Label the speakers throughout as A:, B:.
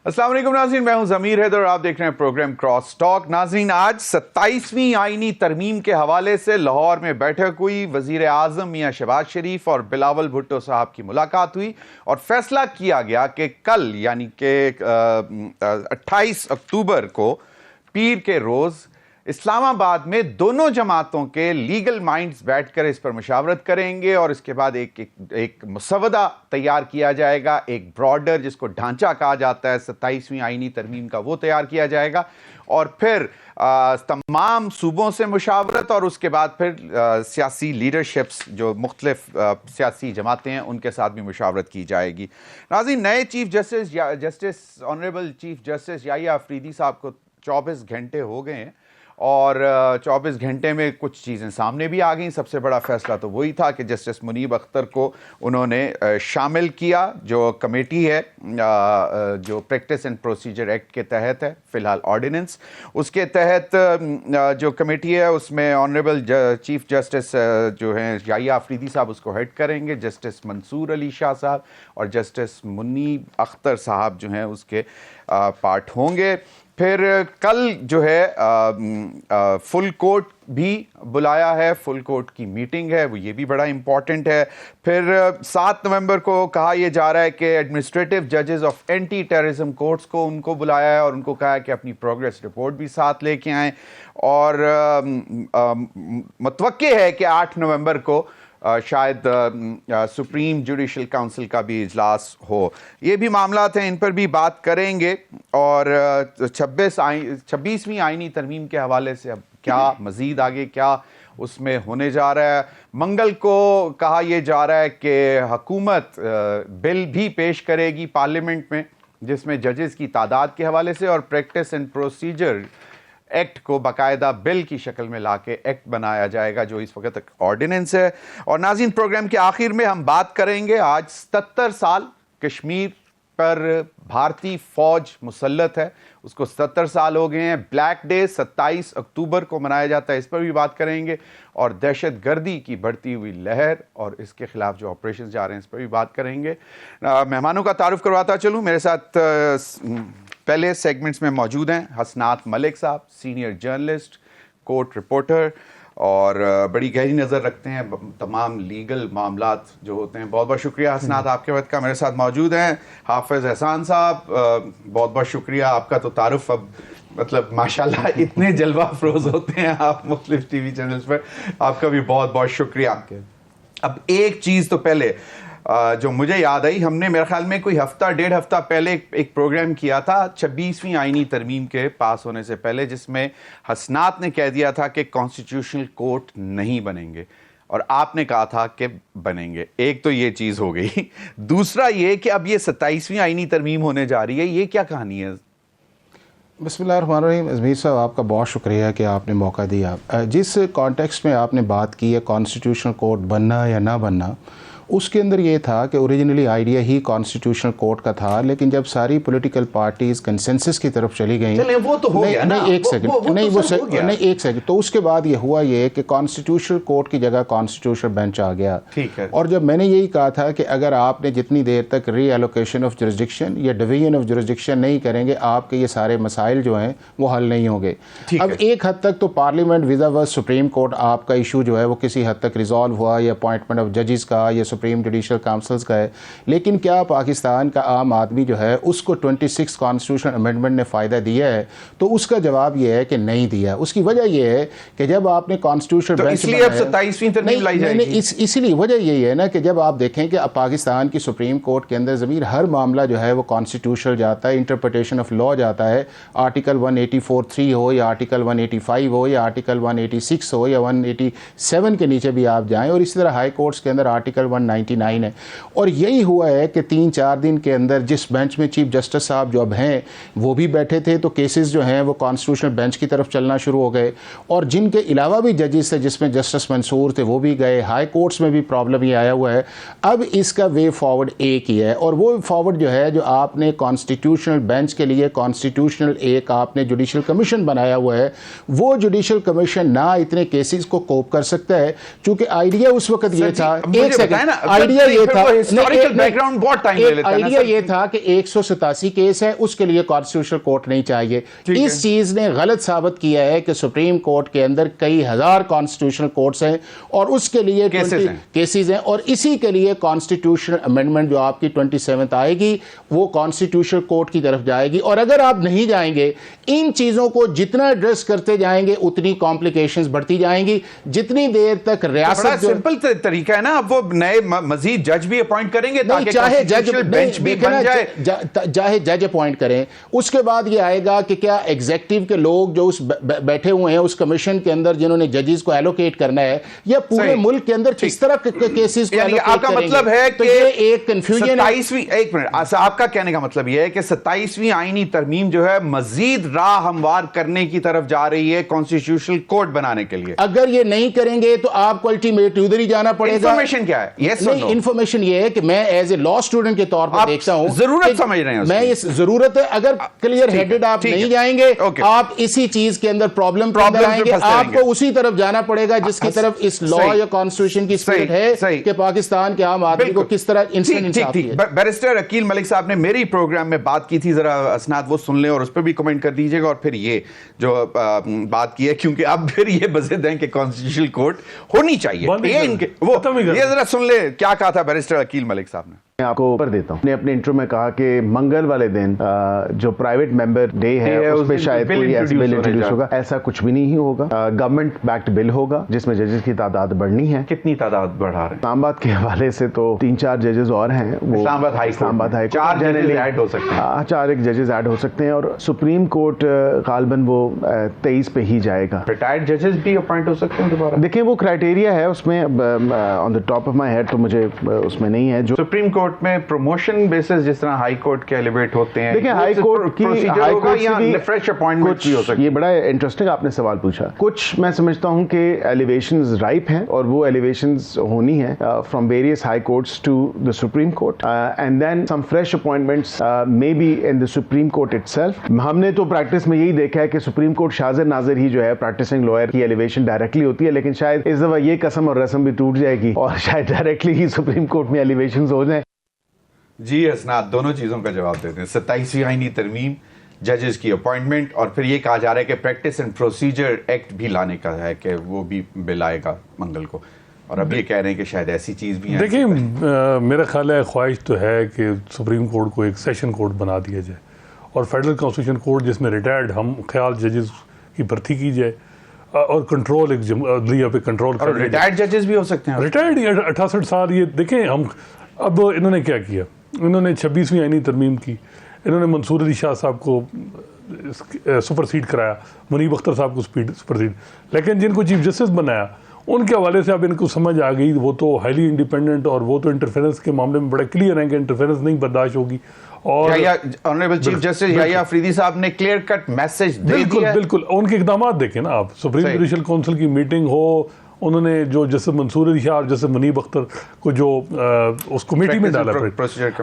A: अस्सलाम वालेकुम नाज़रीन, मैं हूं ज़मीर हैदर और आप देख रहे हैं प्रोग्राम क्रॉस टॉक। नाज़रीन, आज 27वीं आईनी तरमीम के हवाले से लाहौर में बैठक हुई। वज़ीर आज़म मियां शहबाज शरीफ और बिलावल भुट्टो साहब की मुलाकात हुई और फैसला किया गया कि कल यानी कि 28 अक्टूबर को पीर के रोज़ इस्लामाबाद में दोनों जमातों के लीगल माइंड्स बैठकर इस पर मुशावरत करेंगे और इसके बाद एक मुसवदा तैयार किया जाएगा। एक ब्रॉडर जिसको ढांचा कहा जाता है 27वीं आईनी तरमीम का, वो तैयार किया जाएगा और फिर तमाम सूबों से मुशावरत और उसके बाद फिर सियासी लीडरशिप्स जो मुख्तलिफ सियासी जमातें हैं उनके साथ भी मुशावरत की जाएगी। नाज़रीन, नए chief justice honourable chief justice Yahya Afridi साहब को 24 घंटे हो गए हैं और 24 घंटे में कुछ चीज़ें सामने भी आ गई। सबसे बड़ा फैसला तो वही था कि जस्टिस मुनीब अख्तर को उन्होंने शामिल किया, जो कमेटी है जो प्रैक्टिस एंड प्रोसीजर एक्ट के तहत है, फ़िलहाल ऑर्डिनेंस, उसके तहत जो कमेटी है उसमें ऑनरेबल चीफ जस्टिस जो हैं याहिया अफरीदी साहब उसको हेड करेंगे, जस्टिस मंसूर अली शाह साहब और जस्टिस मुनीब अख्तर साहब जो हैं उसके पार्ट होंगे। फिर कल जो है फुल कोर्ट भी बुलाया है, फुल कोर्ट की मीटिंग है, वो ये भी बड़ा इम्पॉर्टेंट है। फिर 7 नवंबर को कहा यह जा रहा है कि एडमिनिस्ट्रेटिव जजेस ऑफ एंटी टेररिज्म कोर्ट्स को उनको बुलाया है और उनको कहा है कि अपनी प्रोग्रेस रिपोर्ट भी साथ लेके आएँ और मुतवक्के है कि 8 नवंबर को शायद सुप्रीम जुडिशल काउंसिल का भी इजलास हो। ये भी मामलात हैं, इन पर भी बात करेंगे। और 26वीं आईनी तरमीम के हवाले से अब क्या मज़ीद आगे क्या उसमें होने जा रहा है। मंगल को कहा यह जा रहा है कि हुकूमत बिल भी पेश करेगी पार्लियामेंट में जिसमें जजेस की तादाद के हवाले से और प्रैक्टिस एंड प्रोसीजर एक्ट को बाकायदा बिल की शक्ल में लाके एक्ट बनाया जाएगा, जो इस वक्त तक ऑर्डिनेंस है। और नाज़रीन, प्रोग्राम के आखिर में हम बात करेंगे, आज 77 साल कश्मीर पर भारतीय फौज मुसल्लत है, उसको 77 साल हो गए हैं। ब्लैक डे 27 अक्टूबर को मनाया जाता है, इस पर भी बात करेंगे। और दहशत गर्दी की बढ़ती हुई लहर और इसके खिलाफ जो ऑपरेशन जा रहे हैं इस पर भी बात करेंगे। मेहमानों का तारुफ करवाता चलूँ, मेरे साथ पहले सेगमेंट्स में मौजूद हैं हसनात मलिक साहब, सीनियर जर्नलिस्ट, कोर्ट रिपोर्टर और बड़ी गहरी नज़र रखते हैं तमाम लीगल मामलात जो होते हैं। बहुत बहुत शुक्रिया हसनात आपके वक्त का। मेरे साथ मौजूद हैं हाफिज़ एहसान साहब, बहुत बहुत शुक्रिया आपका। तो तारुफ अब मतलब माशाल्लाह इतने जलवा अफरोज़ होते हैं आप मुख्तलिफ टीवी चैनल्स पर, आपका भी बहुत बहुत शुक्रिया। अब एक चीज़ तो पहले जो मुझे याद आई, हमने मेरे ख्याल में कोई हफ्ता 1.5 हफ्ता पहले एक प्रोग्राम किया था 26वीं आईनी तरमीम के पास होने से पहले, जिसमें हसनात ने कह दिया था कि कॉन्स्टिट्यूशनल कोर्ट नहीं बनेंगे और आपने कहा था कि बनेंगे। एक तो ये चीज़ हो गई। दूसरा ये कि अब ये 27वीं आईनी तरमीम होने जा रही है, ये क्या कहानी है?
B: बिस्मिल्लाहिर्रहमानिर्रहीम। अज़मीर साहब, आपका बहुत शुक्रिया कि आपने मौका दिया। जिस कॉन्टेक्स्ट में आपने बात की है कॉन्स्टिट्यूशनल कोर्ट बनना या ना बनना, उसके अंदर ये था कि ओरिजिनली आइडिया ही कॉन्स्टिट्यूशनल कोर्ट का था, लेकिन जब सारी पॉलिटिकल पार्टीज कंसेंसस की तरफ चली गई,
A: वो तो हो गया ना,
B: नहीं एक सेकंड, तो उसके बाद ये हुआ ये कि कॉन्स्टिट्यूशनल कोर्ट की जगह कॉन्स्टिट्यूशनल बेंच आ गया।
A: ठीक है।
B: और जब मैंने यही कहा था कि अगर आपने जितनी देर तक री एलोकेशन ऑफ जुरिसडिक्शन या डिवीजन ऑफ जुरिसडिक्शन नहीं करेंगे, आपके ये सारे मसाइल जो हैं वो हल नहीं होंगे। अब एक हद तक तो पार्लियामेंट विजा वर्स सुप्रीम कोर्ट आपका इशू जो है वो किसी हद तक रिजॉल्व हुआ, या अपॉइंटमेंट ऑफ जजेस का या सुप्रीम जुडिशल काउंसिल्स का है, लेकिन क्या पाकिस्तान का आम आदमी जो है उसको 26 कॉन्स्टिट्यूशनल अमेंडमेंट ने फ़ायदा दिया है? तो उसका जवाब यह है कि नहीं दिया। उसकी वजह यह है कि जब आपने कॉन्स्टिट्यूशनल
A: तो इसलिए अब 27वीं तरमीम लाई जाएगी।
B: इसीलिए वजह यही है ना कि जब आप देखें कि पाकिस्तान की सुप्रीम कोर्ट के अंदर ज़मीर हर मामला जो है वो कॉन्स्टिट्यूशनल जाता है, इंटरप्रिटेशन ऑफ लॉ जाता है। आर्टिकल 184(3) हो या आर्टिकल 185 हो या आर्टिकल 186 हो या 187 के नीचे भी आप जाएँ, और इसी तरह हाई कोर्ट्स के अंदर आर्टिकल 199 है। और यही हुआ है कि 3-4 दिन के अंदर जिस बेंच में चीफ जस्टिस साहब जो अब हैं वो भी बैठे थे, तो केसेस जो हैं वो कॉन्स्टिट्यूशनल बेंच की तरफ चलना शुरू हो गए। और जिनके अलावा भी जजेस थे, जिसमें जस्टिस मंसूर थे, वो भी गए। हाई कोर्ट्स में भी प्रॉब्लम ये आया हुआ है। अब इसका वे फॉरवर्ड एक ही है, और वो फॉरवर्ड जो है, जो आपने कॉन्स्टिट्यूशनल बेंच के लिए कॉन्स्टिट्यूशनल एक आपने जुडिशल कमीशन बनाया हुआ है, वो जुडिशल कमीशन ना इतने केसेस को कोप कर सकता है, चूंकि आइडिया उस वक्त ये था।
A: एक सेकंड,
B: आइडिया ये था,
A: हिस्टोरिकल बैकग्राउंड बहुत टाइम ले लेता है।
B: आइडिया ये था कि 187 केस है, उसके लिए कॉन्स्टिट्यूशनल कोर्ट नहीं चाहिए। इस चीज ने गलत साबित किया है कि सुप्रीम कोर्ट के अंदर कई हजार कॉन्स्टिट्यूशनल कोर्ट्स हैं और उसके लिए केसेस हैं, और इसी के लिए कॉन्स्टिट्यूशनल अमेंडमेंट जो आपकी 27 आएगी वो कॉन्स्टिट्यूशनल कोर्ट की तरफ जाएगी। और अगर आप नहीं जाएंगे, इन चीजों को जितना एड्रेस करते जाएंगे उतनी कॉम्प्लिकेशंस बढ़ती जाएंगी। जितनी देर तक रियासत
A: सिंपल तरीका है ना, अब वो नए मजीद जज भी अपॉइंट करेंगे ताकि
B: चाहे जज
A: बेंच भी बन जाए,
B: चाहे जज अपॉइंट करें। उसके बाद ये आएगा कि क्या एग्जीक्यूटिव के लोग जो उस बैठे हुए हैं उस कमिशन के अंदर जिन्होंने जजेस को एलोकेट करना है, या पूरे मुल्क के अंदर किस तरह केसेस को एलोकेट
A: आपका
B: करेंगे?
A: मतलब है
B: तो
A: कि
B: ये एक कंफ्यूजन है।
A: 27वीं, एक मिनट, आपका कहने का मतलब यह है कि 27वीं आईनी तरमीम जो है मजीद राह हमवार करने की तरफ जा रही है कॉन्स्टिट्यूशनल कोर्ट बनाने के लिए।
B: अगर ये नहीं करेंगे तो आपको अल्टीमेटली उधर ही जाना पड़ेगा।
A: इंफॉर्मेशन क्या है? यस और नो?
B: इंफॉर्मेशन ये है कि मैं एज ए लॉ स्टूडेंट के तौर पर देखता हूं,
A: जरूरत समझ रहे हैं
B: मैं इस जरूरत है। अगर क्लियर हेडेड आप नहीं जाएंगे, आप इसी चीज के अंदर प्रॉब्लम आएंगे। आपको उसी तरफ जाना पड़ेगा जिसकी तरफ इस लॉ या कॉन्स्टिट्यूशन की स्पिरिट है कि पाकिस्तान के आम आदमी को किस तरह इंसाफ है।
A: बैरिस्टर अकील मलिक साहब ने मेरी प्रोग्राम में बात की थी, जरा असनाद वो सुन लें और उस पर भी कमेंट कर दीजिएगा। और फिर ये जो बात की है, क्योंकि अब फिर ये बज़िद हैं कि कॉन्स्टिट्यूशनल कोर्ट होनी चाहिए, ये जरा सुन ले क्या कहा था बैरिस्टर अकील मलिक साहब ने।
C: मैं आपको ऊपर देता हूँ। अपने इंट्रो में कहा कि मंगल वाले दिन जो प्राइवेट मेंबर डे है उस पे शायद कोई ऐसा बिल इंट्रोड्यूस होगा। ऐसा कुछ भी नहीं होगा। गवर्नमेंट बैक्ड बिल होगा जिसमें जजेस की तादाद बढ़नी है।
A: कितनी तादाद बढ़ा रहे हैं?
C: इस्लामाबाद के हवाले से तो 3-4 जजेस और हैं। वो
A: इस्लामाबाद हाई कोर्ट 4 जजेस ऐड हो सकते हैं।
C: 4 जजेस ऐड हो सकते हैं और सुप्रीम कोर्ट गालबन वो 23 पे ही जाएगा।
A: रिटायर्ड जजेस भी अपॉइंट हो सकते हैं दोबारा।
C: देखिए वो क्राइटेरिया है उसमें, on the top of my head तो मुझे उसमें नहीं है। जो
A: सुप्रीम कोर्ट में प्रमोशन बेसिस जिस तरह हाई कोर्ट के एलिवेट होते हैं,
C: देखिए हाई कोर्ट की
A: फ्रेश अपॉइंटमेंट भी हो सकती है।
C: ये बड़ा इंटरेस्टिंग आपने सवाल पूछा। कुछ मैं समझता हूं कि एलिवेशंस राइप हैं और वो एलिवेशंस होनी है from various high courts to the supreme court and then some fresh appointments may be in the supreme court itself. हमने तो प्रैक्टिस में यही देखा है कि सुप्रीम कोर्ट शाज़र नाज़िर ही जो है प्रैक्टिसिंग लॉयर की एलिवेशन डायरेक्टली होती है, लेकिन शायद इस दफा ये कसम और रस्म भी टूट जाएगी और शायद डायरेक्टली ही सुप्रीम कोर्ट में एलिवेशंस हो जाए।
A: जी असनाद दोनों चीज़ों का जवाब देते हैं। 27वीं आईनी तरमीम, जजेस की अपॉइंटमेंट, और फिर ये कहा जा रहा है कि प्रैक्टिस एंड प्रोसीजर एक्ट भी लाने का है कि वो भी बिल आएगा मंगल को, और अब ये कह रहे हैं कि शायद ऐसी चीज़ भी है।
D: देखिए मेरा ख्याल है, ख्वाहिश तो है कि सुप्रीम कोर्ट को एक सेशन कोर्ट बना दिया जाए और फेडरल कॉन्स्टिट्यूशन कोर्ट जिसमें रिटायर्ड हम ख्याल जजेस की भर्ती की जाए और कंट्रोल एक अदलिया पे कंट्रोल कर।
A: रिटायर्ड जजेस भी हो सकते हैं।
D: रिटायर्ड 68 साल। ये देखें हम अब इन्होंने क्या किया, इन्होंने 26वीं आईनी तरमीम की, इन्होंने मंसूर अली शाह साहब को सुपरसीड कराया, मुनीब अख्तर साहब को सुपरसीड, लेकिन जिनको चीफ जस्टिस बनाया उनके हवाले से अब इनको समझ आ गई वो तो हाईली इंडिपेंडेंट और वो तो इंटरफेरेंस के मामले में बड़ा क्लियर है कि इंटरफेरेंस नहीं बर्दाश्त होगी। और
A: honourable chief justice Yahya Afridi साहब ने क्लियर कट मैसेज दे दिया।
D: बिल्कुल उनके इकदाम देखें ना आप, सुप्रीम जुडिशल काउंसिल की मीटिंग हो, उन्होंने जो जस्टिस मंसूर अली शाह और जस्टिस मुनीब अख्तर को जो उस कमेटी में डाला,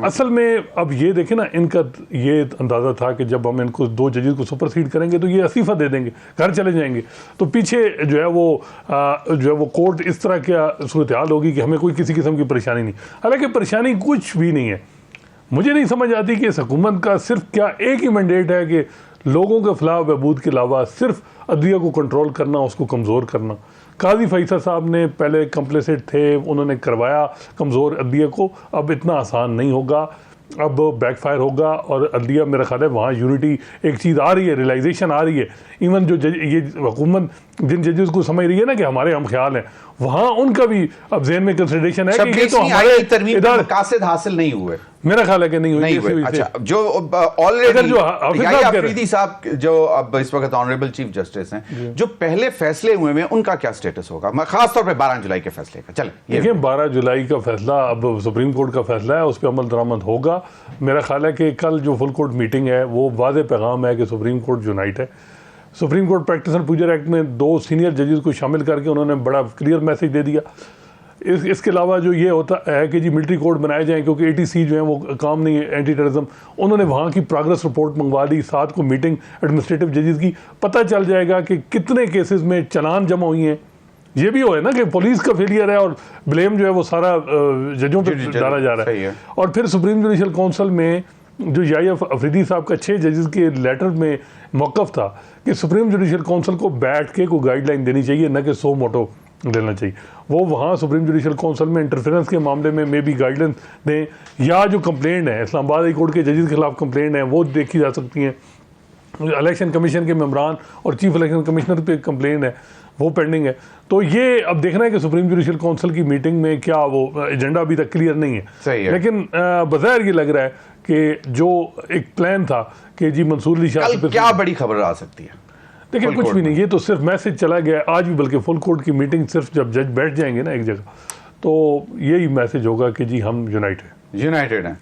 D: असल में अब ये देखें ना, इनका ये अंदाज़ा था कि जब हम इनको 2 जजेस को सुपरसीड करेंगे तो ये इस्तीफ़ा दे देंगे, घर चले जाएंगे, तो पीछे जो है वो कोर्ट इस तरह की सूरत हाल होगी कि हमें कोई किसी किस्म की परेशानी नहीं। हालांकि परेशानी कुछ भी नहीं है। मुझे नहीं समझ आती कि इस हुकूमत का सिर्फ क्या एक ही मैंडेट है कि लोगों के खिलाफ बहबूद के अलावा सिर्फ अदलिया को कंट्रोल करना, उसको कमज़ोर करना। काजी फैसल साहब ने पहले कंप्लेसेंट थे, उन्होंने करवाया कमज़ोर अदलिया को, अब इतना आसान नहीं होगा, अब बैकफायर होगा और अदलिया मेरा ख्याल है वहाँ यूनिटी एक चीज़ आ रही है, रियलाइजेशन आ रही है। इवन जो ये हुकूमत जिन जजेस को समझ रही है ना कि हमारे हम ख्याल हैं, वहाँ उनका भी अब ज़हन में कंसिडरेशन है कि ये तो हमारे इधर मकासद
A: हासिल नहीं हुए।
D: मेरा ख्याल है कि नहीं हुए।
A: अच्छा, जो ऑलरेडी याहिया अफरीदी साहब जो अब इस वक्त ऑनरेबल चीफ जस्टिस हैं, जो पहले फैसले हुए हैं उनका क्या स्टेटस होगा, खासतौर पे 12 जुलाई के फैसले का? चले
D: देखिए 12 जुलाई का फैसला अब सुप्रीम कोर्ट का फैसला है, उस पर अमल दरामद होगा। मेरा ख्याल है कि कल जो फुल कोर्ट मीटिंग है वो वाज़ेह पैगाम है कि सुप्रीम कोर्ट यूनाइट है। Supreme court practice and procedure act में 2 सीनियर जजेस को शामिल करके उन्होंने बड़ा क्लियर मैसेज दे दिया। इसके अलावा जो ये होता है कि जी मिलिट्री कोर्ट बनाए जाएं, क्योंकि ATC जो है वो काम नहीं है, एंटी टेररिज्म, उन्होंने वहाँ की प्रोग्रेस रिपोर्ट मंगवा ली। 7 को मीटिंग एडमिनिस्ट्रेटिव जजेस की, पता चल जाएगा कि कितने केसेस में चालान जमा हुई हैं, ये भी हो है ना कि पुलिस का फेलियर है और ब्लेम जो है वो सारा जजों पे डाला जा रहा है। और फिर सुप्रीम जुडिशल काउंसिल में जो याहिया अफरीदी साहब का 6 जजेस के लेटर में मौक़िफ़ था कि सुप्रीम जुडिशल काउंसिल को बैठ के कोई गाइडलाइन देनी चाहिए, न कि सो मोटो लेना चाहिए। वो वहाँ सुप्रीम जुडिशल काउंसिल में इंटरफेरेंस के मामले में मे बी गाइडलाइन दें, या जो कंप्लेंट है इस्लामाबाद हाई कोर्ट के जजेस के खिलाफ कंप्लेंट है वो देखी जा सकती हैं। इलेक्शन कमीशन के मेंबरान और चीफ इलेक्शन कमिश्नर पे कंप्लेंट है, वो पेंडिंग है। तो ये अब देखना है कि सुप्रीम जुडिशल काउंसिल की मीटिंग में क्या वो एजेंडा अभी तक क्लियर नहीं है।
A: सही है।
D: लेकिन बज़ाहिर ये लग रहा है कि जो एक प्लान था कि जी मंसूर अली शाह
A: कल क्या बड़ी खबर आ सकती है?
D: देखिए कुछ भी नहीं, ये तो सिर्फ मैसेज चला गया है आज भी, बल्कि फुल कोर्ट की मीटिंग सिर्फ जब जज बैठ जाएंगे ना एक जगह तो यही मैसेज होगा कि जी हम यूनाइटेड
A: हैं।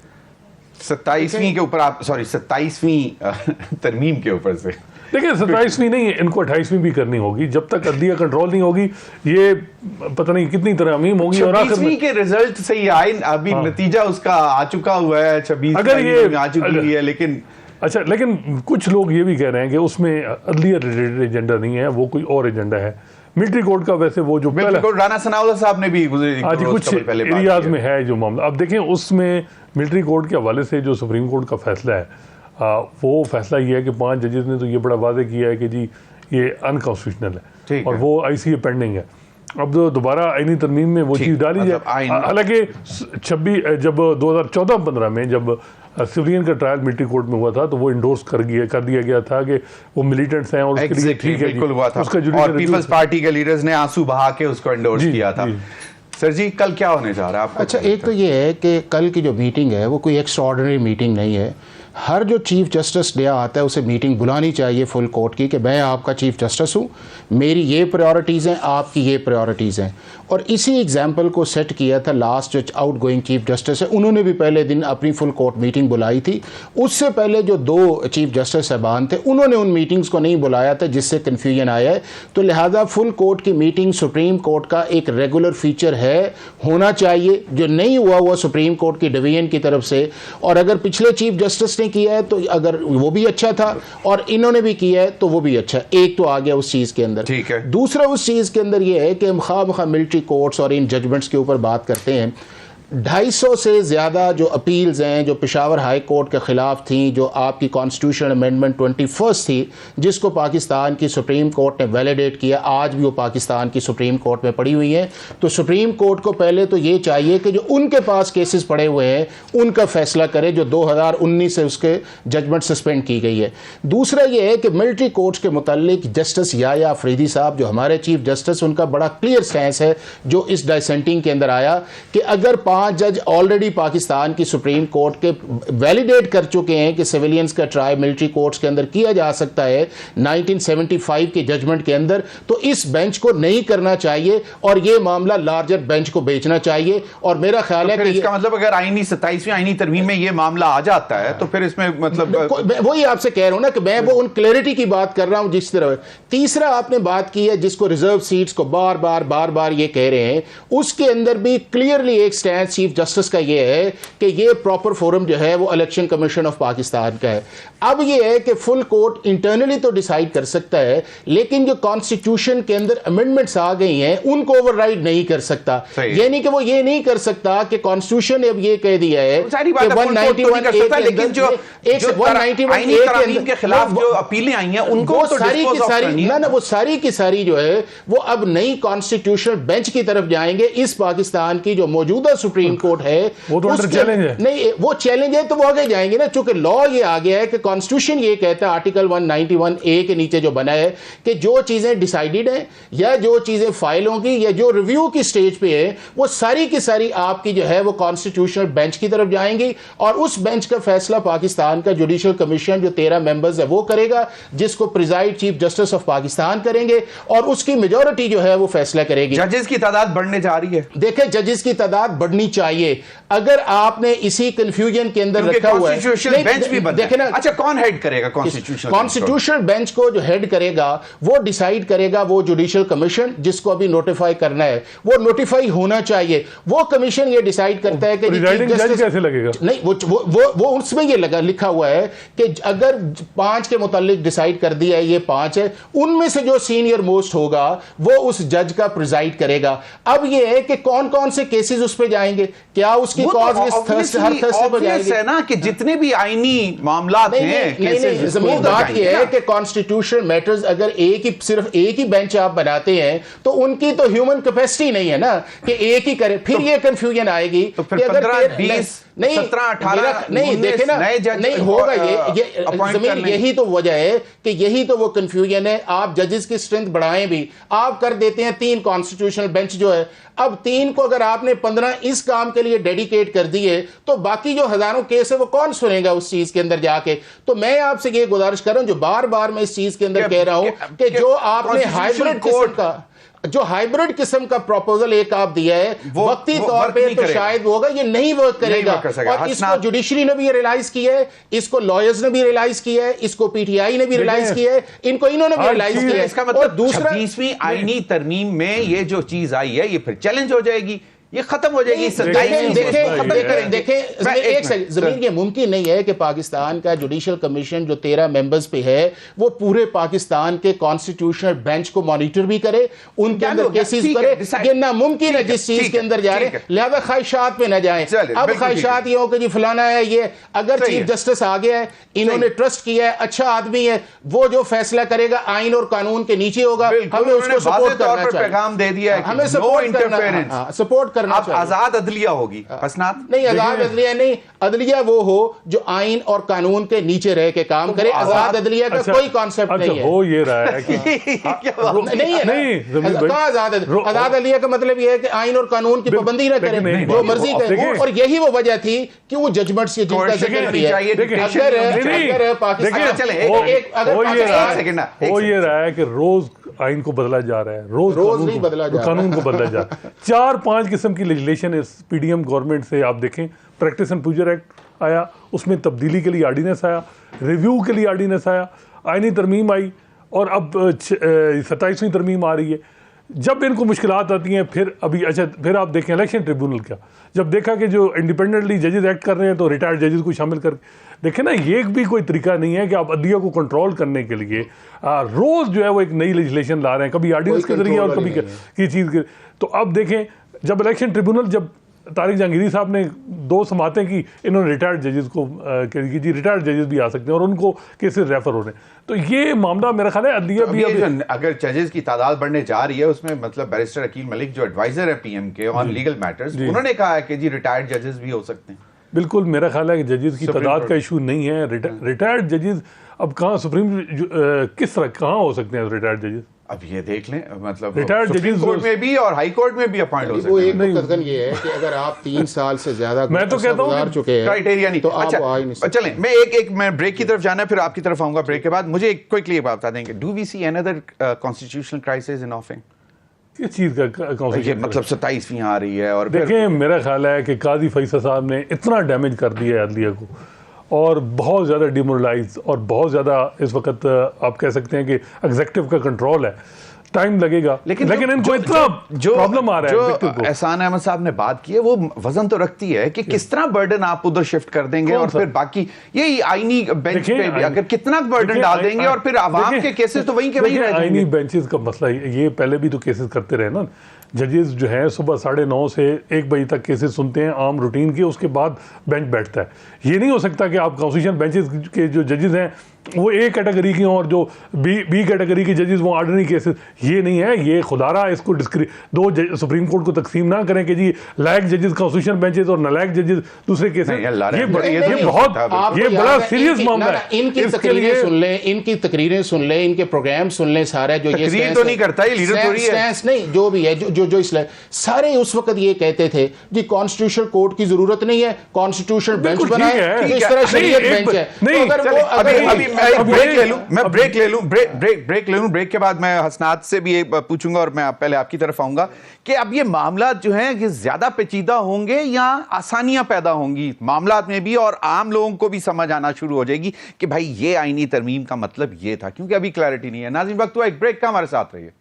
A: 27वीं के ऊपर आप 27वीं तरमीम के ऊपर से
D: देखिए 27वीं नहीं है, इनको 28वीं भी करनी होगी। जब तक अदलिया कंट्रोल नहीं होगी ये पता नहीं कितनी तरमीम होगी। और आखिर में
A: के रिजल्ट से ही आए अभी नतीजा उसका आ चुका हुआ है, 26
D: अगर ये
A: आ चुकी है। लेकिन
D: अच्छा, लेकिन कुछ लोग ये भी कह रहे हैं कि उसमें अदलिया रिलेटेड एजेंडा नहीं है, वो कोई और एजेंडा है मिलिट्री कोर्ट का। वैसे वो जो पहला
A: राना सनाउल्लाह साहब ने भी
D: आज कुछ एरियाज में है जो मामला, अब देखें उसमें मिलिट्री कोर्ट के हवाले से जो सुप्रीम कोर्ट का फैसला है वो फैसला ये है कि 5 जजेस ने तो ये बड़ा वादे किया है कि जी ये अनकॉन्स्टिट्यूशनल है और वो ICA पेंडिंग है। अब दोबारा आईनी तरमीम में वो चीज़ डाली जाए। हालांकि 26 जब 2014-15 में जब सिविलियन का ट्रायल मिलिट्री कोर्ट में हुआ था तो वो इंडोर्स कर दिया गया था कि वो मिलिटेंट्स हैं और उसके लिए ठीक है,
A: बिल्कुल हुआ था।
D: उसका
A: और पीपल्स पार्टी के लीडर्स ने आंसू बहा के उसको इंडोर्स किया था। सर जी कल क्या होने जा रहा है आपको?
B: अच्छा, एक तो ये है कि कल की जो मीटिंग है वो कोई एक्स्ट्राऑर्डिनरी मीटिंग नहीं है। हर जो चीफ जस्टिस डे आता है उसे मीटिंग बुलानी चाहिए फुल कोर्ट की कि मैं आपका चीफ जस्टिस हूँ, मेरी ये प्रायोरिटीज़ हैं, आपकी ये प्रायोरिटीज़ हैं। और इसी एग्जाम्पल को सेट किया था लास्ट जो आउट गोइंग चीफ जस्टिस है, उन्होंने भी पहले दिन अपनी फुल कोर्ट मीटिंग बुलाई थी। उससे पहले जो 2 चीफ जस्टिस साहबान थे उन्होंने उन मीटिंग्स को नहीं बुलाया था, जिससे कन्फ्यूजन आया है। तो लिहाजा फुल कोर्ट की मीटिंग सुप्रीम कोर्ट का एक रेगुलर फीचर है, होना चाहिए। जो नहीं हुआ वो सुप्रीम कोर्ट की डिवीजन की तरफ से, और अगर पिछले चीफ जस्टिस ने किया है तो अगर वो भी अच्छा था और इन्होंने भी किया है तो वो भी अच्छा। एक तो आ गया उस चीज़ के अंदर।
A: ठीक है।
B: दूसरा उस चीज़ के अंदर ये है कि हम खामखा मिलिट्री कोर्ट्स और इन जजमेंट्स के ऊपर बात करते हैं। 250 से ज़्यादा जो अपील्स हैं जो पेशावर हाई कोर्ट के ख़िलाफ़ थी, जो आपकी कॉन्स्टिट्यूशनल अमेंडमेंट 21 थी जिसको पाकिस्तान की सुप्रीम कोर्ट ने वैलिडेट किया, आज भी वो पाकिस्तान की सुप्रीम कोर्ट में पड़ी हुई हैं। तो सुप्रीम कोर्ट को पहले तो ये चाहिए कि जो उनके पास केसेस पड़े हुए हैं उनका फैसला करे, जो 2019 से उसके जजमेंट सस्पेंड की गई है। दूसरा ये है कि मिलिट्री कोर्ट्स के मुतालिक जस्टिस याहिया अफरीदी साहब जो हमारे चीफ जस्टिस, उनका बड़ा क्लियर स्टैंस है जो इस डिसेंटिंग के अंदर आया कि अगर 5 जज ऑलरेडी पाकिस्तान की सुप्रीम कोर्ट के वैलिडेट कर चुके हैं कि सिविलियंस का ट्रायल मिलिट्री कोर्ट्स के अंदर किया जा सकता है 1975 के जजमेंट के अंदर, तो इस बेंच को नहीं करना चाहिए और ये मामला लार्जर बेंच को बेचना चाहिए। और मेरा ख्याल है कि
A: इसका मतलब अगर 27वीं आईनी तरमीम में ये मामला आ जाता है तो फिर इसमें मतलब
B: वही आपसे कह रहा हूं ना कि मैं वो उन क्लैरिटी की बात कर रहा हूं जिस तरह। तीसरा आपने बात की है जिसको रिजर्व सीट्स को बार बार ये कह रहे हैं, उसके अंदर भी क्लियरली एक स्टैंड चीफ जस्टिस का ये है कि ये प्रॉपर फोरम जो है वो इलेक्शन कमीशन ऑफ पाकिस्तान का है। अब ये है कि फुल कोर्ट इंटरनली तो डिसाइड कर सकता है, लेकिन जो कॉन्स्टिट्यूशन के अंदर अमेंडमेंट्स आ गई हैं उनको ओवरराइड नहीं कर सकता। यानी कि वो ये नहीं कर सकता कि कॉन्स्टिट्यूशन ने अब ये कह दिया है कि 191
A: लेकिन जो 191 के खिलाफ जो अपीलें आई हैं उनको तो
B: सारी की सारी ना वो सारी की सारी जो है वो अब नई कॉन्स्टिट्यूशनल बेंच की तरफ जाएंगे। इस पाकिस्तान की जो मौजूदा सुप्रीम कोर्ट है
D: वो तो अंडर चैलेंज है।
B: नहीं, वो चैलेंज है तो वो आगे जाएंगे ना, चूंकि लॉ ये आ गया है कि कॉन्स्टिट्यूशन ये कहता है आर्टिकल 191A के नीचे जो बना है कि जो चीजें डिसाइडेड हैं या जो चीजें फाइल होंगी या जो रिव्यू की स्टेज पे है वो सारी की सारी आपकी जो है वो कॉन्स्टिट्यूशनल बेंच की तरफ जाएंगी और उस बेंच का फैसला पाकिस्तान का जुडिशल कमीशन जो 13 मेंबर्स है वो करेगा, जिसको preside chief justice of Pakistan करेंगे और उसकी मेजॉरिटी जो है वो फैसला करेगी।
A: जजेस की तादाद बढ़ने जा रही है।
B: देखें, जजेस की तादाद बढ़नी होनी चाहिए। अगर आपने इसी कंफ्यूजन के अंदर रखा हुआ है,
A: कॉन्स्टिट्यूशनल बेंच भी बनता
B: देखे ना,
A: है। अच्छा, कौन हेड करेगा
B: कॉन्स्टिट्यूशनल बेंच को? जो हेड करेगा वो डिसाइड करेगा वो जुडिशियल कमीशन, जिसको अभी नोटिफाई करना है, वो नोटिफाई होना चाहिए। वो कमीशन ये डिसाइड करता है कि
D: जज कैसे लगेगा?
B: नहीं, वो उसमें ये लिखा हुआ है कि अगर 5 के मुतालिक डिसाइड कर दिया है, ये 5 है, उनमें से जो सीनियर मोस्ट होगा वो उस जज का प्रिजाइड करेगा। अब ये है कि कौन कौन से केसेस उस पे जाएंगे, क्या उसकी कॉज हर थर्सडे पर जाएगी
A: है ना, कि जितने भी आईनी मामलात हैं,
B: नहीं, जमीन बात ये है कि कॉन्स्टिट्यूशनल मैटर्स अगर सिर्फ एक ही बेंच आप बनाते हैं तो उनकी तो ह्यूमन कैपेसिटी नहीं है ना कि एक ही करे, फिर ये कंफ्यूजन आएगी।
A: तो फिर 15, 20, 17, 18
B: नहीं, देखे ना, नहीं होगा ये जमीन, यही तो वजह है कि यही तो वो कंफ्यूजन है। आप जजेस की स्ट्रेंथ बढ़ाएं भी, आप कर देते हैं 3 कॉन्स्टिट्यूशनल बेंच जो है, अब 3 को अगर आपने 15 इस काम के लिए डेडिकेट कर दिए तो बाकी जो हजारों केस है वो कौन सुनेगा उस चीज के अंदर जाके? तो मैं आपसे ये गुजारिश कर रहा हूं, जो बार बार मैं इस चीज के अंदर कह रहा हूं कि जो आपने हाइब्रिड किस्म का प्रपोजल एक आप दिया है, वक्ती तौर पे तो शायद वो होगा, ये नहीं वर्क करेगा। और इसको जुडिशरी ने भी रियलाइज किया है, इसको लॉयर्स ने भी रियलाइज किया है, इसको पीटीआई ने भी रियलाइज किया है, इन्होंने भी रियलाइज किया है।
A: इसका मतलब दूसरा 26वीं आईनी तरमीम में ये जो चीज आई है, ये फिर चैलेंज हो जाएगी, ये खत्म हो जाएगी।
B: देखें एक सेकंड, जमीन, ये मुमकिन नहीं है कि पाकिस्तान का जुडिशियल कमीशन जो 13 मेंबर्स पे है वो पूरे पाकिस्तान के कॉन्स्टिट्यूशनल बेंच को मॉनिटर भी करे, उनके अंदर केसेस करे। ये नामुमकिन है जिस चीज के अंदर जा रहे हैं, लिहाजा ख्वाहिशात पे न जाएं। अब ख्वाहिशात ये हो कि जी फलाना है, ये अगर चीफ जस्टिस आ गया है, इन्होंने ट्रस्ट किया है, अच्छा आदमी है, वो जो फैसला करेगा आइन और कानून के नीचे होगा, हमें उसको सपोर्ट करना चाहिए।
A: पैगाम दे दिया है,
B: हमें सपोर्ट करना,
A: अब आजाद अदलिया होगी। हसनात
B: नहीं, आजाद अदलिया नहीं, अदलिया वो हो जो आइन और कानून के नीचे रह के काम करे। आजाद अदलिया का कोई कॉन्सेप्ट नहीं है।
D: हो ये रहा है कि
B: नहीं है, आजाद अदलिया का मतलब ये है कि आइन और कानून की पाबंदी न करें, जो मर्जी करें। और यही वो वजह थी कि वो जजमेंट्स के जिनका जिक्र किया, अगर पाकिस्तान
D: हो ये रहा है कि रोज आइन को बदला जा रहा है, रोज
B: नहीं बदला जा रहा,
D: कानून को बदला जा रहा है। 4-5 किस्म की लेजिस्लेशन इस पीडीएम गवर्नमेंट से आप देखें, प्रैक्टिस एंड प्रोसीजर एक्ट आया, उसमें तब्दीली के लिए आर्डीनेंस आया, रिव्यू के लिए आर्डीनेंस आया, आईनी तरमीम आई, और अब 27वीं तरमीम आ रही है। जब इनको मुश्किलात आती हैं, फिर अभी अच्छा, फिर आप देखें इलेक्शन ट्रिब्यूनल का, जब देखा कि जो इंडिपेंडेंटली जजेस एक्ट कर रहे हैं तो रिटायर्ड जजेस को शामिल कर देखें ना, ये भी कोई तरीका नहीं है कि आप अदलिया को कंट्रोल करने के लिए रोज जो है वो एक नई लेजिस्लेशन ला रहे हैं, कभी आर्डिनेंस के जरिए और कभी की चीज़ के। तो अब देखें, जब इलेक्शन ट्रिब्यूनल, जब तारिक जहांगीरी साहब ने 2 समातें की, इन्होंने रिटायर्ड जजेस को कि जी रिटायर्ड जजेस भी आ सकते हैं और उनको केसेस रेफर हो रहे हैं। तो ये मामला मेरा ख्याल है अदलिया भी
A: अगर जजेस की तादाद बढ़ने जा रही है, उसमें मतलब बैरिस्टर अकील मलिक जो एडवाइजर है पीएम के ऑन लीगल मैटर्स, उन्होंने कहा है कि जी रिटायर्ड जजेस भी हो सकते हैं।
D: बिल्कुल, मेरा ख्याल है कि जजेस की तादाद का इशू नहीं है। रिटायर्ड जजेस अब कहाँ किस तरह कहाँ हो सकते हैं रिटायर्ड जजेस?
A: अब ये देख लें, मतलब
D: रिटायर्ड जजेस
A: कोर्ट में भी और हाई कोर्ट में भी अपॉइंट हो सकते हैं।
B: वो एक कथन ये है कि अगर आप 3 साल से ज्यादा
D: मैं तो कहता हूं
B: चुके हैं,
A: क्राइटेरिया नहीं,
B: तो
A: अच्छा,
B: आप आ ही नहीं सकते।
A: चलें, मैं ब्रेक की तरफ जाना है, फिर आपकी तरफ आऊंगा ब्रेक के बाद। मुझे एक क्विकली बात बता देंगे, do we see another constitutional crisis in offing?
D: किस चीज़ का कॉन्स्टिट्यूशन?
A: मतलब 27वीं आ रही है, और
D: देखें, मेरा ख्याल है कि काजी फैसल साहब ने इतना डैमेज कर दिया है अदलिया को, और बहुत ज़्यादा डिमोरलाइज, और बहुत ज़्यादा इस वक्त आप कह सकते हैं कि एग्जीक्यूटिव का कंट्रोल है। टाइम लगेगा, लेकिन इनको इतना प्रॉब्लम आ रहा है।
A: जो एहसान अहमद साहब ने बात की है, वो वजन तो रखती है कि किस तरह बर्डन आप उधर शिफ्ट कर देंगे, और फिर बाकी यही आईनी बेंच पे भी अगर कितना बर्डन डाल देंगे, और फिर आवाम के केसेस तो वहीं के वहीं रह जाएंगे।
D: आईनी बेंचेस का मसला ये पहले भी तो केसेस करते रहे ना, जजेस जो है सुबह 9:30 से 1 बजे तक केसेस सुनते हैं आम रूटीन के, उसके बाद बेंच बैठता है। ये नहीं हो सकता कि आप कॉन्स्टिट्यूशन बेंचेस के जो जजेस हैं वो ए कैटेगरी के, और जो बी कैटेगरी के जजेस वो ऑर्डिनरी केसेस, ये नहीं है। ये खुदारा इसको सुप्रीम कोर्ट को तकसीम ना करें कि जी लायक जजेस कॉन्स्टिट्यूशन बेंचेस और नालायक जजेस दूसरे केसेस। ये बड़ा सीरियस मामला है।
B: इनकी तकरीरें सुन लें, इनके प्रोग्राम सुन लें सारे, जो ये
A: तो नहीं करता, ये लीडर थोड़ी है,
B: नहीं, जो भी है, जो इसलिए सारे उस वक्त ये कहते थे जी कॉन्स्टिट्यूशनल कोर्ट की जरूरत नहीं है, कॉन्स्टिट्यूशनल बेंच बनाए, इस तरह शरीयत बेंच है।
D: नहीं,
B: तो अगर वो
A: अभी मैं ब्रेक ले लूं, ब्रेक के बाद मैं हसनात से भी पूछूंगा और मैं पहले आपकी तरफ आऊंगा कि अब ये मामला जो है कि ज्यादा पेचीदा होंगे या आसानियां पैदा होंगी मामलात में भी, और आम लोगों को भी समझ आना शुरू हो जाएगी कि भाई ये आईनी तरमीम का मतलब ये था, क्योंकि अभी क्लैरिटी नहीं है। नाज़रीन, वक्त हुआ एक ब्रेक का, हमारे साथ रहिए।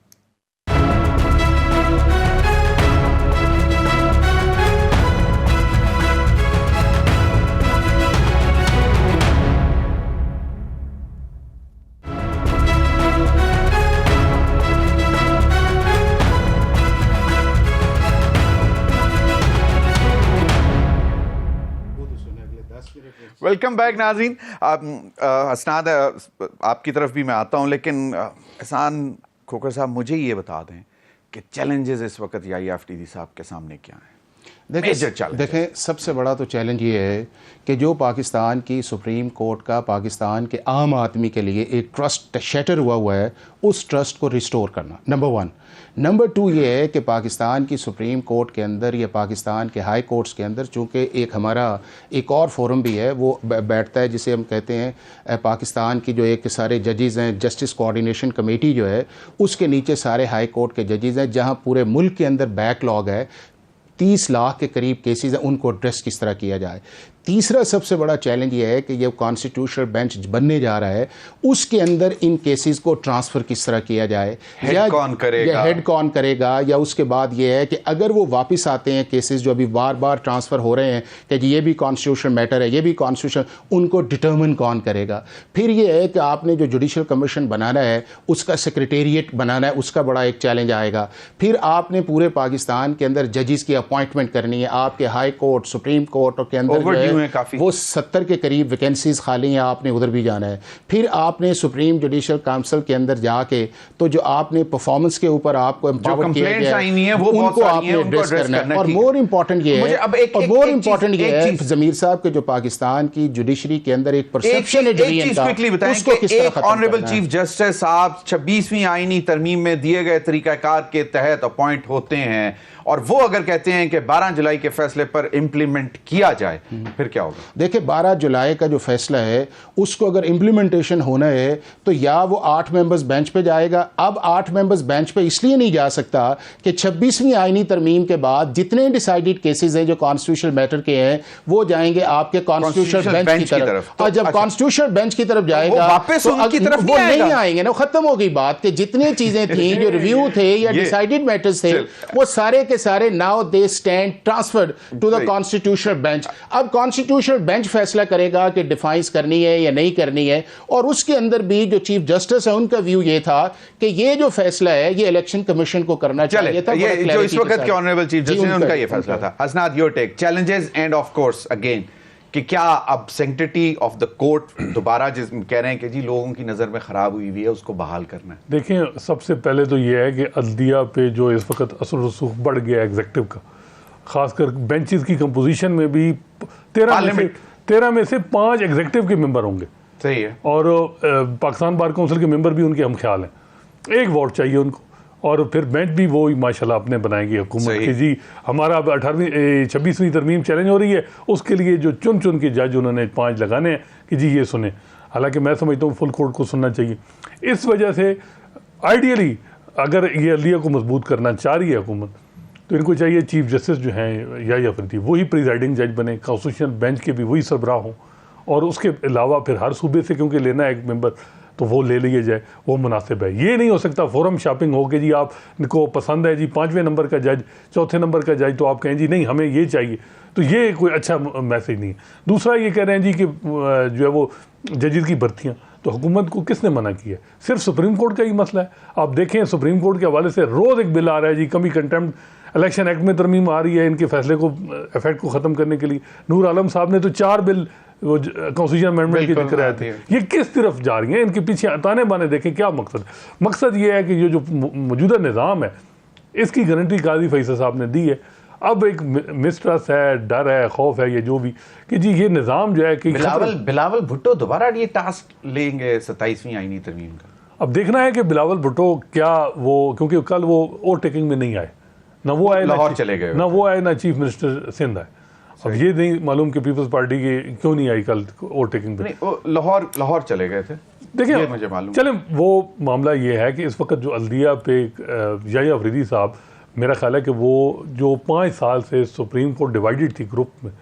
A: वेलकम बैक नाज़रीन। हसनाद, आपकी तरफ भी मैं आता हूं, लेकिन एहसान खोकर साहब मुझे ये बता दें कि चैलेंजेस इस वक्त याफ्टीदी साहब के सामने क्या हैं?
B: देखें सबसे बड़ा तो चैलेंज ये है कि जो पाकिस्तान की सुप्रीम कोर्ट का पाकिस्तान के आम आदमी के लिए एक ट्रस्ट शैटर हुआ है, उस ट्रस्ट को रिस्टोर करना, नंबर 1। नंबर 2 ये है कि पाकिस्तान की सुप्रीम कोर्ट के अंदर या पाकिस्तान के हाई कोर्ट्स के अंदर चूँकि एक हमारा एक और फोरम भी है वो बैठता है जिसे हम कहते हैं पाकिस्तान की जो एक सारे जजेस हैं, जस्टिस कोऑर्डिनेशन कमेटी जो है उसके नीचे सारे हाई कोर्ट के जजेस हैं, जहाँ पूरे मुल्क के अंदर बैकलॉग है, 30 लाख के करीब केसेस हैं, उनको एड्रेस किस तरह किया जाए। तीसरा सबसे बड़ा चैलेंज ये है कि ये कॉन्स्टिट्यूशनल बेंच बनने जा रहा है, उसके अंदर इन केसेस को ट्रांसफ़र किस तरह किया जाए,
A: हेड कौन करेगा,
B: या उसके बाद ये है कि अगर वो वापस आते हैं केसेस जो अभी बार बार ट्रांसफ़र हो रहे हैं कि जी ये भी कॉन्स्टिट्यूशनल मैटर है, ये भी कॉन्स्टिट्यूशन, उनको डिटर्मिन कौन करेगा। फिर ये है कि आपने जो जुडिशल कमीशन बनाना है उसका सेक्रेटेरिएट बनाना है, उसका बड़ा एक चैलेंज आएगा। फिर आपने पूरे पाकिस्तान के अंदर जजेस की अपॉइंटमेंट करनी है, आपके हाई कोर्ट, सुप्रीम कोर्ट के अंदर वो 70 के करीब वैकेंसीज खाली हैं, आपने उधर भी जाना है। फिर आपने सुप्रीम जुडिशल काउंसिल के अंदर जाके तो जो आपने परफॉर्मेंस के ऊपर आपको एम्पावर किया गया है उनको आपने एड्रेस करना है। और मोर इम्पोर्टेंट ये है जमीर साहब के जो पाकिस्तान की जुडिशरी के अंदर एक परसेप्शन है, उसको किस तरह
A: ऑनरेबल चीफ जस्टिस साहब 26वीं आईनी तरमीम में दिए गए तरीकाकार के तहत अपॉइंट होते हैं, और वो अगर कहते हैं कि 12 जुलाई के फैसले पर इंप्लीमेंट किया जाए, फिर क्या होगा?
B: देखिए 12 जुलाई का जो फैसला है उसको अगर इंप्लीमेंटेशन होना है तो या वो 8 मेंबर्स बेंच पे जाएगा। अब 8 मेंबर्स बेंच पे इसलिए नहीं जा सकता कि 26वीं आईनी तरमीम के बाद जितने डिसाइडेड केसेस हैं जो कॉन्स्टिट्यूशनल मैटर के हैं वो जाएंगे आपके कॉन्स्टिट्यूशनल बेंच की तरफ। और जब कॉन्स्टिट्यूशनल बेंच की तरफ जाएगा
A: वापस उनकी तरफ
B: वो नहीं आएंगे ना, खत्म हो गई बात कि जितनी चीजें थी जो रिव्यू थे या डिसाइडेड मैटर्स थे वो सारे के सारे now they stand transferred to the constitutional bench. अब कॉन्स्टिट्यूशनल बेंच फैसला करेगा कि डिफाइंस करनी है या नहीं करनी है, और उसके अंदर भी जो चीफ जस्टिस है उनका व्यू ये था कि ये जो फैसला है ये इलेक्शन कमीशन को करना चाहिए था।
A: ये जो इस वक्त के ऑनरेबल चीफ जस्टिस ने उनका ये फैसला था। Hasnad, your take, challenges and of course again कि क्या अब सैंक्टिटी ऑफ द कोर्ट दोबारा जिस कह रहे हैं कि जी लोगों की नज़र में ख़राब हुई हुई है उसको बहाल करना है?
D: देखें, सबसे पहले तो ये है कि अदलिया पे जो इस वक्त असर रसूख बढ़ गया एग्जेक्टिव का, खासकर बेंचेस की कंपोजिशन में भी 13 में से 5 एग्जेक्टिव के मेंबर होंगे।
A: सही है।
D: और पाकिस्तान बार काउंसिल के मेंबर भी उनके हम ख्याल हैं, 1 वोट चाहिए उनको, और फिर बेंच भी वो माशाल्लाह अपने बनाएंगी हुकूमत की। जी हमारा अब 26वीं तरमीम चैलेंज हो रही है, उसके लिए जो चुन के जज उन्होंने 5 लगाने हैं कि जी ये सुने। हालांकि मैं समझता हूँ फुल कोर्ट को सुनना चाहिए। इस वजह से आइडियली अगर ये अदलिया को मजबूत करना चाह रही है हुकूमत तो इनको चाहिए चीफ जस्टिस जो हैं या अफरीदी वही प्रिजाइडिंग जज बने, कॉन्स्टिट्यूशनल बेंच के भी वही सरबराह हों, और उसके अलावा फिर हर सूबे से क्योंकि लेना है एक मेंबर तो वो ले लिया जाए, वो मुनासिब है। ये नहीं हो सकता फोरम शॉपिंग हो के जी आपको पसंद है जी 5वें नंबर का जज, 4थे नंबर का जज, तो आप कहें जी नहीं हमें ये चाहिए, तो ये कोई अच्छा मैसेज नहीं है। दूसरा ये कह रहे हैं जी कि जो है वो जजेस की भर्तियाँ, तो हुकूमत को किसने मना किया? सिर्फ सुप्रीम कोर्ट का ही मसला है। आप देखें सुप्रीम कोर्ट के हवाले से रोज़ एक बिल आ रहा है जी, कभी कंटेम्प्ट इलेक्शन एक्ट में तरमीम आ रही है इनके फैसले को इफेक्ट को ख़त्म करने के लिए। नूर आलम साहब ने तो 4 बिल वो कॉन्स्टिट्यूशन अमेंडमेंट की जिक्र आए थे। ये किस तरफ जा रही हैं? इनके पीछे ताने बाने देखें क्या मकसद है। मकसद ये है कि ये जो मौजूदा निज़ाम है इसकी गारंटी काजी फैसल साहब ने दी है। अब एक मिसट्रस्ट है, डर है, खौफ है, ये जो भी कि जी ये निज़ाम जो है कि
A: बिलावल भुट्टो दोबारा ये टास्क लेंगे 27वीं आईनी तरमीम का।
D: अब देखना है कि बिलावल भुट्टो क्या वो, क्योंकि कल वो ओवरटेकिंग में नहीं आए, ना वो आए,
A: लाहौर चले गए,
D: ना वो आए, ना चीफ मिनिस्टर सिंध आए। अब ये नहीं मालूम कि पीपल्स पार्टी की क्यों नहीं आई कल वोट टेकिंग पे।
A: नहीं, वो लाहौर चले गए थे,
D: देखिए
A: मुझे मालूम।
D: चले, वो मामला ये है कि इस वक्त जो अल्दिया पे याह्या अफरीदी साहब, मेरा ख्याल है कि वो जो 5 साल से सुप्रीम कोर्ट डिवाइडेड थी ग्रुप में,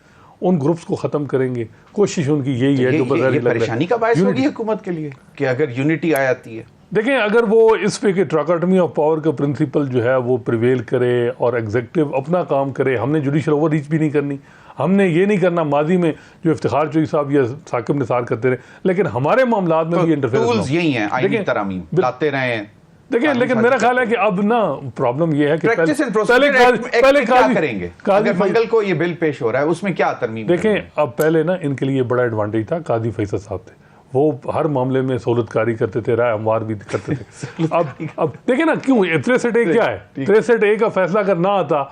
D: उन ग्रुप्स को ख़त्म करेंगे। कोशिश उनकी यही है। जो
A: ये परेशानी का बायस होगी हुकूमत के लिए कि अगर यूनिटी आ जाती है।
D: देखें, अगर वो इस पे कि ट्राकोटमी ऑफ पावर का प्रिंसिपल जो है वो प्रिवेल करे और एग्जीक्यूटिव अपना काम करे, हमने जुडिशल ओवर रीच भी नहीं करनी, हमने ये नहीं करना माजी में जो इफ्तिखार चौधरी साहब या साकिब निसार करते रहे, लेकिन हमारे मामलात में भी
A: टूल्स यही हैं, आईनी तरामीम लाते रहे हैं।
D: देखिए, लेकिन मेरा ख्याल है कि अब ना प्रॉब्लम ये है कि
A: पहले क्या करेंगे अगर मंगल को ये बिल पेश हो रहा है, उसमें क्या तरमीम?
D: देखें, अब पहले ना इनके लिए बड़ा एडवांटेज था, काजी फैसल साहब थे, वो हर मामले में सहूलतकारी करते थे, राय हमवार भी करते थे। अब देखिए ना, क्यों 63A क्या है? 63A का फैसला अगर ना आता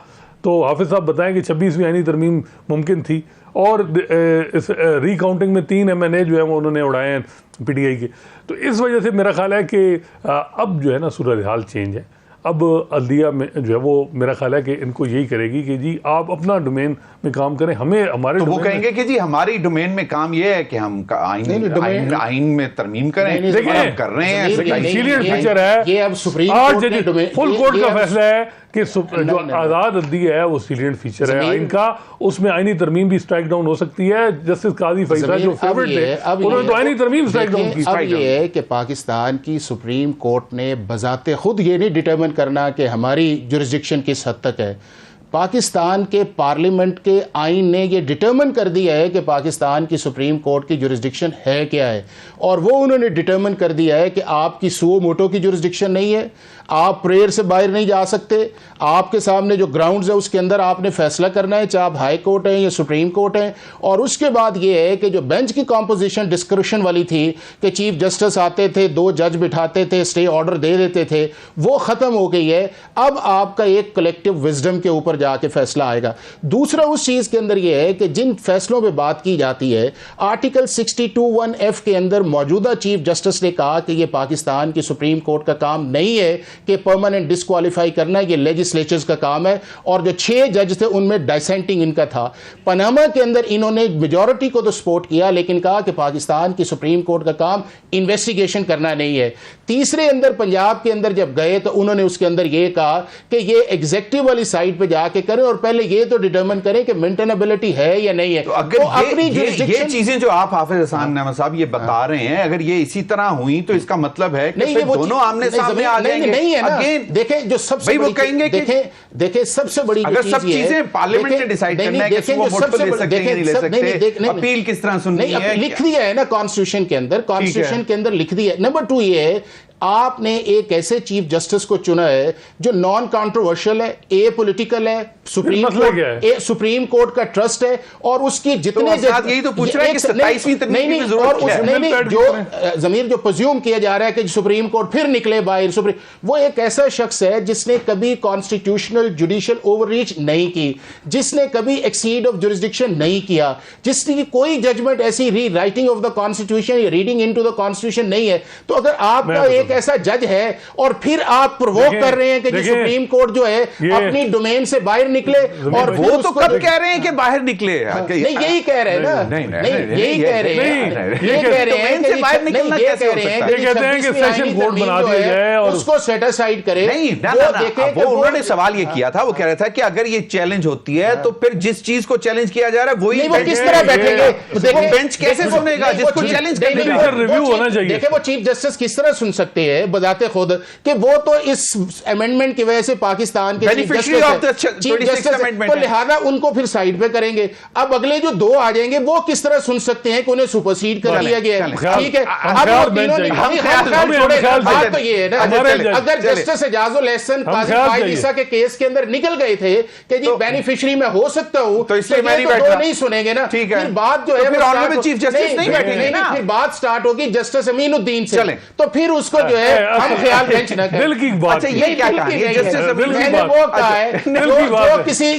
D: तो हाफिज साहब बताएं कि 26वीं आईनी तरमीम मुमकिन थी, और इस रिकाउंटिंग में 3 MNA जो है वो उन्होंने उड़ाए हैं PTI के। तो इस वजह से मेरा ख्याल है कि अब जो है ना सूरत हाल चेंज है। अब अल्दिया में जो है वो मेरा ख्याल है कि इनको यही करेगी कि जी आप अपना डोमेन में काम करें, हमें हमारे,
A: तो वो कहेंगे कि जी हमारी डोमेन में काम ये है कि हम आइन में तरमीम करें। देखिए, कर रहे हैं,
D: सीलियंट फीचर है,
B: ये अब सुप्रीम कोर्ट
D: फुल कोर्ट का फैसला है कि जो आज़ाद अल्दिया है वो सीलियंट फीचर है आइन का, उसमें आइनी तरमीम भी स्ट्राइक डाउन हो सकती है। जस्टिस काजी फैसल जो फेवरेट थे उन्होंने तो आइनी तरमीम स्ट्राइक डाउन की।
B: अब ये है कि पाकिस्तान की सुप्रीम कोर्ट ने बजाते खुद ये नहीं डिटरमिन करना कि हमारी जुरिस्डिक्शन किस हद तक है। पाकिस्तान के पार्लियामेंट के आइन ने ये डिटरमिन कर दिया है कि पाकिस्तान की सुप्रीम कोर्ट की जुरिस्डिक्शन है क्या है, और वो उन्होंने डिटरमिन कर दिया है कि आपकी सुओ मोटो की जुरिस्डिक्शन नहीं है, आप प्रेयर से बाहर नहीं जा सकते, आपके सामने जो ग्राउंड्स है उसके अंदर आपने फैसला करना है, चाहे आप हाई कोर्ट हैं या सुप्रीम कोर्ट हैं। और उसके बाद ये है कि जो बेंच की कॉम्पोजिशन डिस्क्रिप्शन वाली थी कि चीफ जस्टिस आते थे, 2 जज बिठाते थे, स्टे ऑर्डर दे देते थे, वो ख़त्म हो गई है। अब आपका एक कलेक्टिव विजडम के ऊपर जाके फैसला आएगा। दूसरा उस चीज़ के अंदर यह है कि जिन फैसलों पर बात की जाती है, आर्टिकल 62(1)(f) के अंदर मौजूदा चीफ जस्टिस ने कहा कि यह पाकिस्तान की सुप्रीम कोर्ट का काम नहीं है कि परमानेंट डिस्क्वालीफाई करना, ये लेजिस्लेचर्स का काम है। और जो 6 जज थे उनमें डिसेंटिंग इनका था। पनामा के अंदर इन्होंने मेजॉरिटी को तो सपोर्ट किया, लेकिन कहा कि पाकिस्तान की सुप्रीम कोर्ट का काम इन्वेस्टिगेशन करना नहीं है। तीसरे अंदर पंजाब के अंदर जब गए तो उन्होंने उसके अंदर यह कहा कि ये एग्जेक्टिव वाली साइड पे जाके करें और पहले ये तो डिटरमिन करें कि मेंटेनेबिलिटी है या नहीं है।
A: तो अगर ये चीजें जो आप हाफिज हसन अहमद साहब ये बता रहे हैं, अगर ये इसी तरह हुई तो इसका मतलब है कि फिर दोनों आमने सामने आ जाएंगे।
B: नहीं है ना। देखें, जो सबसे
A: वो कहेंगे कि
B: देखें सबसे बड़ी
A: अगर सब चीजें पार्लियामेंट ने डिसाइड करना है कि वो मोटो ले सकते हैं, नहीं ले सकते, अपील किस तरह सुननी है,
B: लिख दिया है ना कॉन्स्टिट्यूशन के अंदर, कॉन्स्टिट्यूशन के अंदर लिख दिया है। नंबर 2 ये है, आपने एक ऐसे चीफ जस्टिस को चुना है जो नॉन कंट्रोवर्शियल है, ए पॉलिटिकल है, सुप्रीम कोर्ट का ट्रस्ट है, और उसकी जितने
A: यही तो पूछ रहे हैं कि 27वीं तरमीम की जरूरत है।
B: जो ज़मीर जो प्ज्यूम किया जा रहा है कि सुप्रीम कोर्ट फिर निकले बाहर, वो एक ऐसा शख्स है जिसने कभी कॉन्स्टिट्यूशनल जुडिशियल ओवररीच नहीं की, जिसने कभी एक्सीड ऑफ जुरिस्डिक्शन नहीं किया, जिसकी कोई जजमेंट ऐसी री राइटिंग ऑफ द कॉन्स्टिट्यूशन या रीडिंग इनटू द कॉन्स्टिट्यूशन नहीं है। तो अगर आपका एक ऐसा जज है और फिर आप प्रोवोक कर रहे हैं कि सुप्रीम कोर्ट जो है अपनी डोमेन से बाहर निकले, और
A: वो तो कब कह रहे हैं कि बाहर निकले?
B: नहीं, यही कह रहे हैं ना, यही कह रहे हैं, ये कह रहे हैं कि बाहर निकलना कैसे हो सकता है?
D: ये कहते हैं कि सेशन कोर्ट बना दिया जाए और
B: उसको सेट असाइड करे।
A: नहीं, वो उन्होंने सवाल ये किया था, वो कह रहा था कि अगर ये चैलेंज होती है तो फिर जिस चीज को चैलेंज किया जा रहा है वही
B: वो किस तरह बैठेंगे?
A: वो बेंच कैसे सुनेगा जिसको चैलेंज करने का
D: रिव्यू होना चाहिए?
B: देखिए, वो चीफ जस्टिस किस तरह सुन सकते हैं बजाते खुद कि वो तो इस अमेंडमेंट की वजह से पाकिस्तान के चीफ जस्टिस, तो लिहाजा उनको फिर साइड पे करेंगे। अब अगले जो 2 आ जाएंगे वो किस तरह सुन सकते हैं कि उन्हें सुपरसीड कर दिया गया है? ठीक है, अब बात तो ये है ना, अगर जस्टिस एजाजुल एहसन काजी फायद के केस के अंदर निकल गए थे कि जी बेनिफिशियरी में हो सकता हूं,
A: तो इसलिए मैं नहीं
B: बैठा, नहीं सुनेंगे ना।
A: ठीक है,
B: फिर बात जो है
A: फिर ऑनरेबल चीफ जस्टिस नहीं बैठेंगे ना,
B: फिर बात स्टार्ट होगी जस्टिस अमीनुद्दीन से, तो फिर उसको
E: जो है हम ख्याल बेंच न करें।
D: दिल की बात
A: अच्छा, ये क्या कहानी है? जस्टिस अमीन
E: मैंने वो कहा है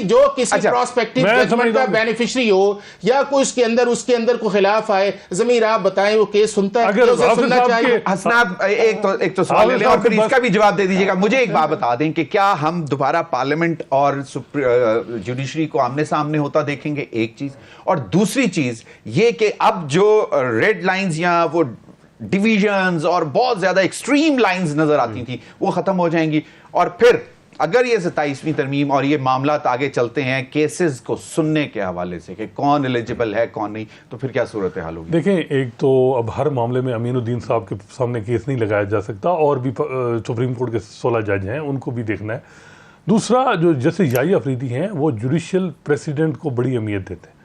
E: जो किसी
A: अच्छा,
E: प्रोस्पेक्टिव जजमेंट का बेनिफिशियरी हो या कोई उसके अंदर को खिलाफ आए, ज़मीर आप बताएं वो केस सुनता है,
D: अगर
E: उसे सुनना चाहिए।
A: हसनात एक तो सवाल ले लें और फिर इसका भी जवाब दे दीजिएगा। मुझे एक बात बता दें कि क्या हम दोबारा पार्लियामेंट और जुडिशरी को आमने सामने होता देखेंगे? एक चीज, और दूसरी चीज ये कि अब जो रेड लाइंस या वो डिविजन्स और बहुत ज्यादा एक्सट्रीम लाइंस नजर आती थी वो खत्म हो जाएंगी, और फिर अगर ये 27वीं तरमीम और ये मामला आगे चलते हैं केसेस को सुनने के हवाले से कि कौन एलिजिबल है कौन नहीं, तो फिर क्या सूरत हाल होगी?
D: देखें, एक तो अब हर मामले में अमीनुद्दीन साहब के सामने केस नहीं लगाया जा सकता, और भी सुप्रीम कोर्ट के 16 जज हैं, उनको भी देखना है। दूसरा, जो जस्टिस याहिया अफरीदी हैं वो जुडिशियल प्रेसिडेंट को बड़ी अहमियत देते हैं।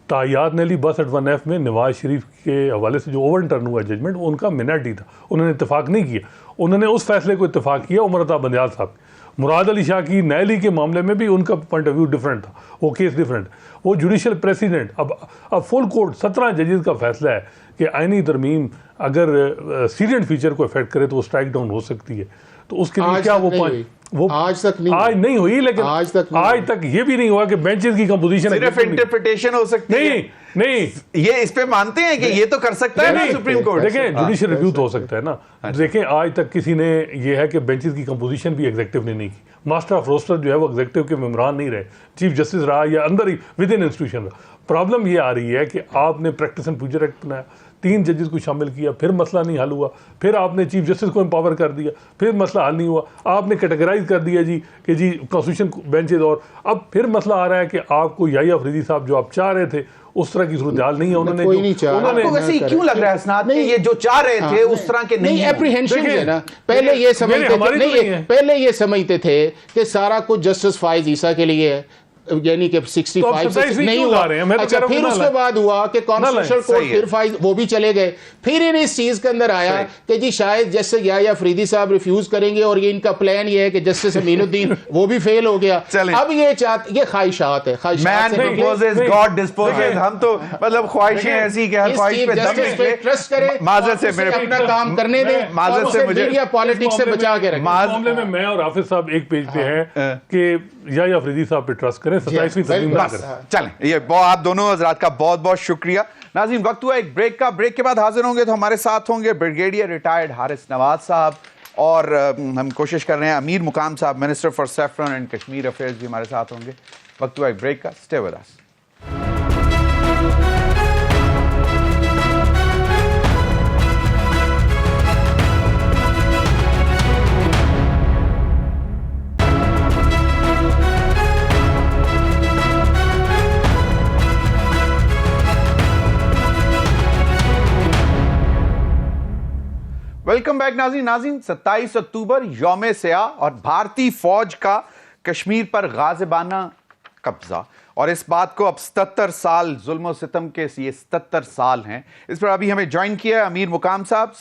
D: तायाद ने ली बस एट 1F में नवाज शरीफ के हवाले से जो ओवर टर्न हुआ जजमेंट, वो उनका मिनॉरिटी था, उन्होंने इत्तेफाक नहीं किया। उन्होंने उस फैसले को इत्तेफाक किया उमर अता बंदयाल साहब। मुराद अली शाह की नैली के मामले में भी उनका पॉइंट ऑफ व्यू डिफरेंट था, वो केस डिफरेंट। वो जुडिशियल प्रेसिडेंट, अब फुल कोर्ट 17 जजेस का फैसला है कि आईनी तरमीम अगर सीरियन फीचर को इफेक्ट करे तो वो स्ट्राइक डाउन हो सकती है। तो उसके लिए क्या वो
E: आज तक
D: नहीं हुई, लेकिन आज तक ये भी नहीं हुआ कि बेंचेस की कंपोजिशन
A: सिर्फ इंटरप्रिटेशन हो सकती है।
D: नहीं,
A: ये इस पे मानते हैं कि ये तो कर सकता है ना सुप्रीम कोर्ट।
D: देखें, जुडिशियल रिव्यू तो हो सकता है ना। देखें, आज तक किसी ने ये है कि बेंचेस की कंपोजिशन भी एग्जीक्यूटिव ने नहीं की। मास्टर ऑफ रोस्टर जो है वो एग्जीक्यूटिव के मेंबरान नहीं रहे, चीफ जस्टिस रहा या अंदर ही विद इन इंस्टीट्यूशन रहा। प्रॉब्लम ये आ रही है कि आपने प्रैक्टिस एंड फ्यूचर एक्ट बनाया, 3 जजेस को शामिल किया, फिर मसला नहीं हल हुआ, फिर आपने चीफ जस्टिस को एम्पावर कर दिया, फिर मसला हल नहीं हुआ, आपने कैटेगराइज कर दिया जी कि जी कॉन्स्टिट्यूशन बेंचेज, और अब फिर मसला आ रहा है कि आपको याहिया अफरीदी साहब जो आप चाह रहे थे उस तरह की सूरत हाल नहीं है। उन्होंने
A: आपको वैसे ही क्यों लग रहा है हसनात कि ये जो चाह रहे थे उस तरह के नहीं
E: एप्रीहेंशन है ना। पहले ये समझते थे कि सारा कुछ जस्टिस फायज ईसा के लिए है, यानी कि 65 नहीं हुआ। अच्छा, फिर उसके बाद हुआ कि कॉन्स्टिट्यूशनल कोर्ट फिर फाइज वो भी चले गए। फिर इन इस चीज के अंदर आया कि जी शायद जैसे याहिया अफरीदी साहब रिफ्यूज करेंगे और ये इनका प्लान ये है कि जस्टिस अमीनुद्दीन वो भी फेल हो गया। अब ये ख्वाहिशात है,
A: गॉड डिस्पोजेस। हम तो मतलब ख्वाहिशें ऐसी कि हर ख्वाहिश पे दम निकले।
E: ट्रस्ट करें,
A: माजरत से मेरे
E: अपना काम करने दें, माजरत से मुझे पॉलिटिक्स से बचा के रखें।
D: मामले में मैं और हाफिज साहब एक पेज पे हैं कि याहिया अफरीदी साहब पे ट्रस्ट करें, 27वीं तरमीम ना करें।
A: चलें, ये आप दोनों हजरात का बहुत बहुत शुक्रिया। नाज़रीन, वक्त हुआ एक ब्रेक का। ब्रेक के बाद हाजिर होंगे तो हमारे साथ होंगे ब्रिगेडियर रिटायर्ड हारिस नवाज साहब, और हम कोशिश कर रहे हैं अमीर मुकाम साहब, minister for saffron and Kashmir affairs भी हमारे साथ होंगे। वक्त हुआ एक ब्रेक का। Stay with us. Welcome back नाज़रीन। 27 अक्टूबर यौम सया और भारतीय फौज का कश्मीर पर गाज़िबाना कब्जा, और इस बात को अब 77 साल जुल्म सितम के ये 77 साल हैं। इस पर अभी हमें ज्वाइन किया है अमीर मुकाम साहब,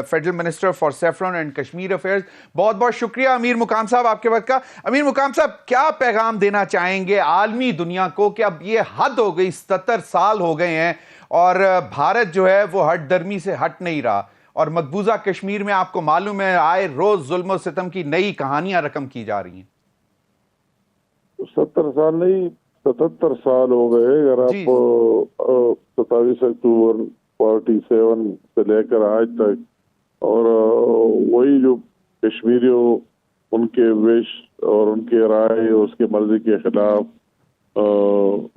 A: federal minister for saffron and Kashmir affairs. बहुत बहुत शुक्रिया अमीर मुकाम साहब आपके वक्त का। अमीर मुकाम साहब, क्या पैगाम देना चाहेंगे आलमी दुनिया को कि अब ये हद हो गई, 77 साल हो गए हैं और भारत जो है वो हट दर्मी से हट नहीं रहा, और मकबूजा कश्मीर में आपको मालूम है आए रोज जुल्म सितम की नई कहानियां रकम की जा रही हैं।
F: 70 साल नहीं, 77 साल हो गए। अगर आप 27 अक्टूबर 47 से लेकर आज तक, और वही जो कश्मीरियों उनके विश और उनके राय उसके मर्जी के खिलाफ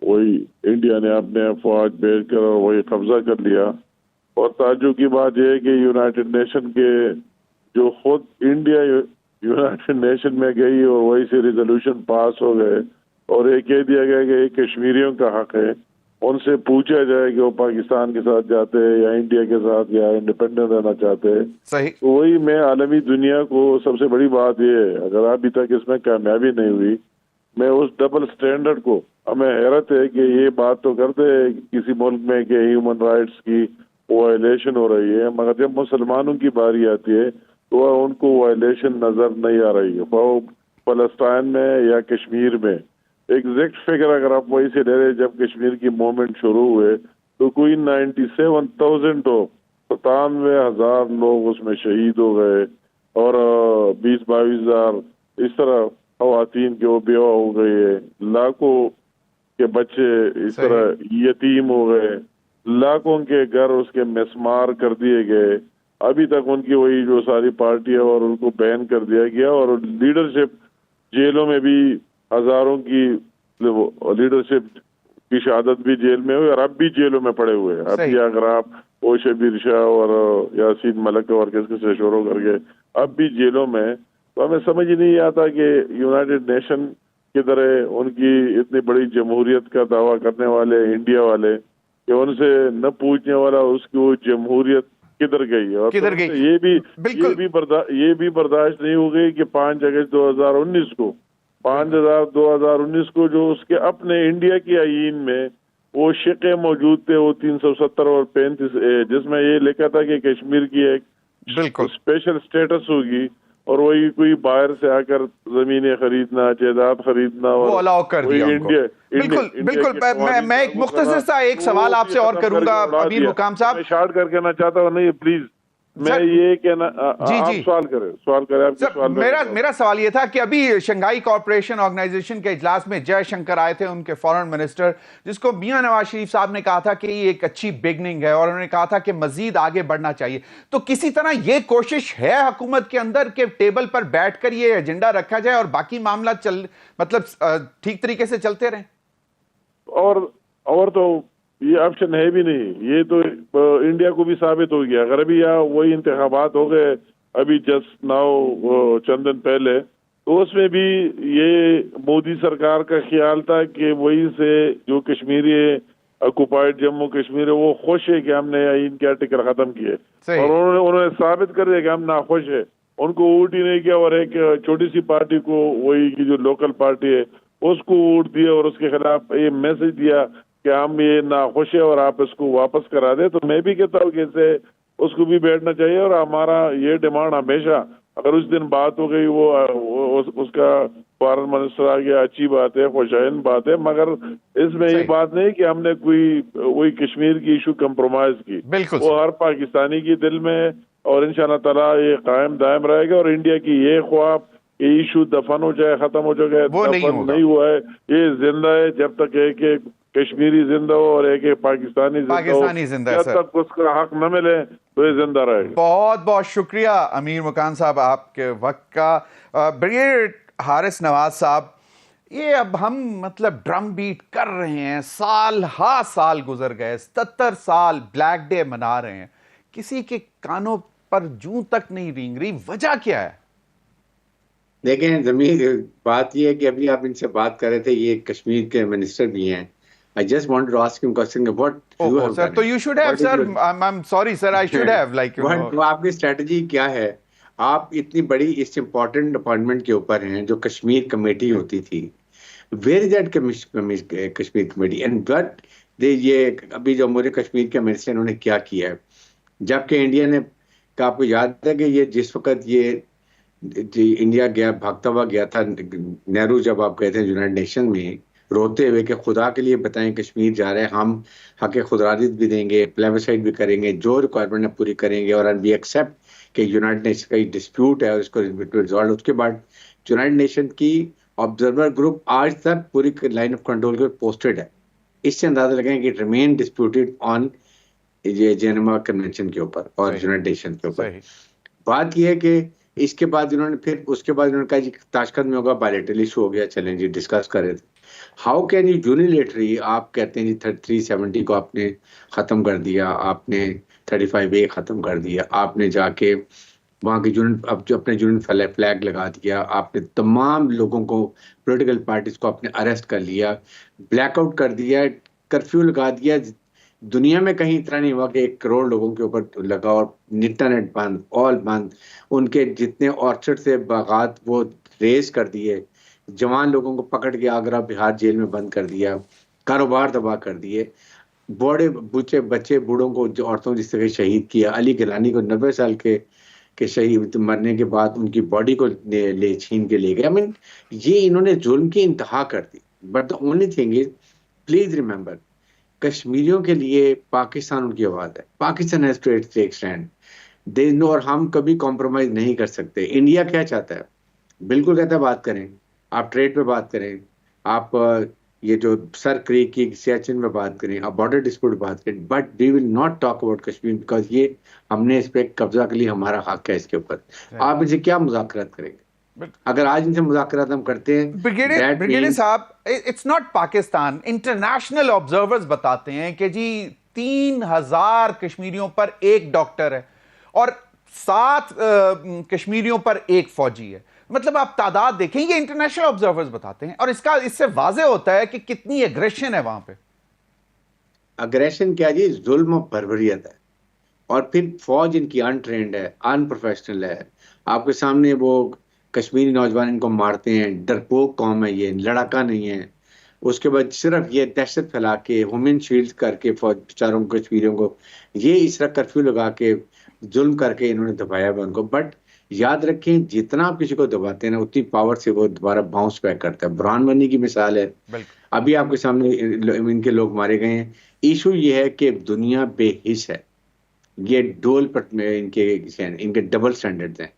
F: वही इंडिया ने अपने फौज भेजकर और वही कब्जा कर लिया। और ताज्जुब की बात यह है कि यूनाइटेड नेशन के जो खुद इंडिया यूनाइटेड नेशन में गई और वही से रिजोल्यूशन पास हो गए और ये कह दिया गया कि ये कश्मीरियों का हक है, उनसे पूछा जाए कि वो पाकिस्तान के साथ जाते हैं या इंडिया के साथ या इंडिपेंडेंट रहना चाहते हैं।
A: सही।
F: तो वही मैं आलमी दुनिया को सबसे बड़ी बात ये है, अगर अभी तक इसमें कामयाबी नहीं हुई, मैं उस डबल स्टैंडर्ड को, हमें हैरत है कि ये बात तो करते हैं किसी मुल्क में कि ह्यूमन राइट्स की वायलेशन हो रही है, मगर जब मुसलमानों की बारी आती है तो उनको वायलेशन नजर नहीं आ रही है, वो फलस्तीन में या कश्मीर में। एग्जैक्ट फिगर अगर आप वही से ले रहे, जब कश्मीर की मूवमेंट शुरू हुए तो कोई 97,000 97,000 लोग उसमें शहीद हो गए और 20-22 हजार इस तरह खवातीन के वो बेवा हो गई है, लाखों के बच्चे इस तरह यतीम हो गए, लाखों के घर उसके मिसमार कर दिए गए। अभी तक उनकी वही जो सारी पार्टी है और उनको बैन कर दिया गया और लीडरशिप जेलों में भी हजारों की लीडरशिप की शहादत भी जेल में हुई और अब भी जेलों में पड़े हुए हैं। अभी अगर आप ओ शबीर शाह और यासीन मलिक और किसके शोरों करके अब भी जेलों में, तो हमें समझ ही नहीं आता कि यूनाइटेड नेशन की तरह उनकी इतनी बड़ी जमहूरियत का दावा करने वाले इंडिया वाले कि उनसे न पूछने वाला उसकी वो जमहूरियत किधर गई और
A: किधर गई?
F: ये भी बर्दाश्त नहीं हो गई कि 5 अगस्त 2019 को 2019 को जो उसके अपने इंडिया की आईन में वो शिक़े मौजूद थे, वो 370 और 35 जिसमें ये लिखा था कि कश्मीर की एक स्पेशल स्टेटस होगी और वही कोई बाहर से आकर जमीनें खरीदना, जायदाद खरीदना
A: वो अलाउ कर दिया उनको। बिल्कुल। मैं एक मुख्तसर सा एक सवाल आपसे और करूंगा अमीर मुकाम साहब।
F: शार्ट करके ना चाहता हूँ, नहीं प्लीज मैं ये कहना, आप सवाल करें।
A: मेरा सवाल ये था कि अभी शंघाई कॉर्पोरेशन ऑर्गेनाइजेशन के इजलास में जयशंकर आए थे, उनके फॉरेन मिनिस्टर, जिसको मियां नवाज शरीफ साहब ने कहा था कि ये एक अच्छी बिगनिंग है और उन्होंने कहा था कि मजीद आगे बढ़ना चाहिए। तो किसी तरह ये कोशिश है हुकूमत के अंदर कि टेबल पर बैठकर ये एजेंडा रखा जाए और बाकी मामला ठीक तरीके से चलते रहें?
F: और तो ये ऑप्शन है भी नहीं। ये तो इंडिया को भी साबित हो गया। अगर अभी यहाँ वही इंतखाबात हो गए अभी जस्ट नाउ चंद दिन पहले, तो उसमें भी ये मोदी सरकार का ख्याल था कि वही से जो कश्मीरी ऑक्युपाइड जम्मू कश्मीर है वो खुश है कि हमने इनके आर्टिकल खत्म किए और उन्होंने साबित कर दिया कि हम नाखुश है। उनको वोट ही नहीं किया और एक छोटी सी पार्टी को, वही की जो लोकल पार्टी है, उसको वोट दिया और उसके खिलाफ ये मैसेज दिया कि हम ये नाखुश है और आप इसको वापस करा दे। तो मैं भी कहता हूँ कि इससे उसको भी बैठना चाहिए और हमारा ये डिमांड हमेशा, अगर उस दिन बात हो गई वो उसका फॉरेन मिनिस्टर आ गया, अच्छी बात है, खुशाइन बात है, मगर इसमें ये बात नहीं कि हमने वही कश्मीर की इशू कंप्रोमाइज की। वो हर पाकिस्तानी की दिल में और इंशाअल्लाह ताला ये कायम दायम रहेगा और इंडिया की ये ख्वाब ये इशू दफन हो जाए, खत्म हो जाए, दफन नहीं हुआ है, ये जिंदा है। जब तक एक कश्मीरी जिंदा हो और एक पाकिस्तानी जिंदा हो, जब तक उसका हक न मिले तो ये जिंदा रहेगा।
A: बहुत बहुत शुक्रिया अमीर मुकाम साहब आपके वक्त का। ब्रिगेडियर हारिस नवाज साहब, ये अब हम ड्रम बीट कर रहे हैं, साल गुजर गए, 77 साल ब्लैक डे मना रहे हैं, किसी के कानों पर जूं तक नहीं रेंग रही, वजह क्या है?
G: देखें जमीर, बात यह है कि अभी आप इनसे बात कर रहे थे, ये कश्मीर के मिनिस्टर भी हैं। I just wanted to ask him question what you have done.
A: So you should have, sir. I'm sorry, sir. I should have, like, you know.
G: आपकी स्ट्रेटजी क्या है? आप इतनी बड़ी इस इम्पोर्टेंट अपॉइंटमेंट के ऊपर हैं जो कश्मीर कमेटी होती थी। Where is that Kashmir committee? And what ये अभी जो मुझे कश्मीर के मिनिस्टर उन्होंने क्या किया है? जबकि इंडिया ने, आपको याद है कि ये जिस वक्त ये इंडिया गया, भागता हुआ गया था, नेहरू जब आप गए थे यूनाइटेड नेशन में, रोते हुए कि खुदा के लिए बताएं कश्मीर जा रहे हैं, हम हक खुदरादित भी देंगे, प्लेबिसाइड भी करेंगे, जो रिक्वायरमेंट है पूरी करेंगे और वी एक्सेप्ट कि यूनाइटेड नेशन का डिस्प्यूट है और इसको रिजॉल्व। उसके बाद यूनाइटेड नेशन की ऑब्जर्वर ग्रुप आज तक पूरी लाइन ऑफ कंट्रोल के पोस्टेड है। इससे अंदाजा लगाएं कि रिमेन डिस्प्यूटेड ऑन ये जेनेवा कन्वेंशन के ऊपर और यूनाइटेड नेशन के ऊपर। बात यह है कि इसके बाद उन्होंने उसके बाद उन्होंने कहा जी ताशकंद में होगा, बायलैटरल इशू हो गया, चलें जी डिस्कस कर रहे थे। हाउ कैन यू यूनिलेटरली, आप कहते हैं जी 370 को आपने ख़त्म कर दिया, आपने 35A ख़त्म कर दिया, आपने जाके वहाँ के अब जो अपने यूनियन फ्लैग लगा दिया, आपने तमाम लोगों को, पॉलिटिकल पार्टीज को आपने अरेस्ट कर लिया, ब्लैकआउट कर दिया, कर्फ्यू लगा दिया। दुनिया में कहीं इतना नहीं हुआ कि 1 करोड़ लोगों के ऊपर लगा और इंटरनेट बंद, ऑल बंद, उनके जितने ऑर्चर्ड से बागात वो रेज कर दिए, जवान लोगों को पकड़ के आगरा बिहार जेल में बंद कर दिया, कारोबार तबाह कर दिए, बड़े बच्चे बूढ़ों को, जो औरतों जिस तरह शहीद किया। अली गिलानी को 90 साल के शहीद मरने के बाद उनकी बॉडी को ले छीन के ले गए। आई मीन ये इन्होंने जुल्म की इंतहा कर दी। But the only thing is, please remember, कश्मीरियों के लिए पाकिस्तान उनकी आवाज है। Pakistan has to take stand, they know, और हम कभी कॉम्प्रोमाइज नहीं कर सकते। इंडिया क्या चाहता है? बिल्कुल कहता है बात करें, आप ट्रेड पे बात करें, आप ये जो सर क्रीक की सियाचिन में बात करें, आप बॉर्डर डिस्प्यूट बात करें, but we will not talk about Kashmir because ये हमने इस पे कब्जा के लिए, हमारा हक है इसके ऊपर। आप इनसे क्या मुज़ाकरात करेंगे? अगर आज इनसे मुज़ाकरात हम करते हैं,
A: ब्रिगेडियर साहब, it's not Pakistan, international observers बताते हैं कि जी 3000 कश्मीरियों पर एक डॉक्टर है और 7 कश्मीरियों पर एक फौजी है। मतलब आप तादाद देखें, ये इंटरनेशनल ऑब्जर्वर्स बताते हैं, और इससे वाजे होता है कि कितनी एग्रेशन है वहां पे।
G: अग्रेशन क्या जी, जुल्म और बर्बरियत है। और फिर फौज इनकी अनट्रेंड है, अनप्रोफेशनल है। आपके सामने वो कश्मीरी नौजवान इनको मारते हैं, डरपोक कौम है ये, लड़ाका नहीं है। उसके बाद सिर्फ ये दहशत फैला के, ह्यूमन शील्ड करके फौज बेचारों कश्मीरियों को ये इस तरह कर्फ्यू लगा के जुल्म करके इन्होंने दबाया हुआ उनको। बट याद रखें, जितना आप किसी को दबाते हैं ना, उतनी पावर से वो दोबारा बाउंस बैक करता है। बुरहान वानी की मिसाल है, अभी आपके सामने इनके लोग मारे गए हैं। इशू ये है कि दुनिया बेहिस है, ये डोल पर इनके डबल स्टैंडर्ड्स हैं।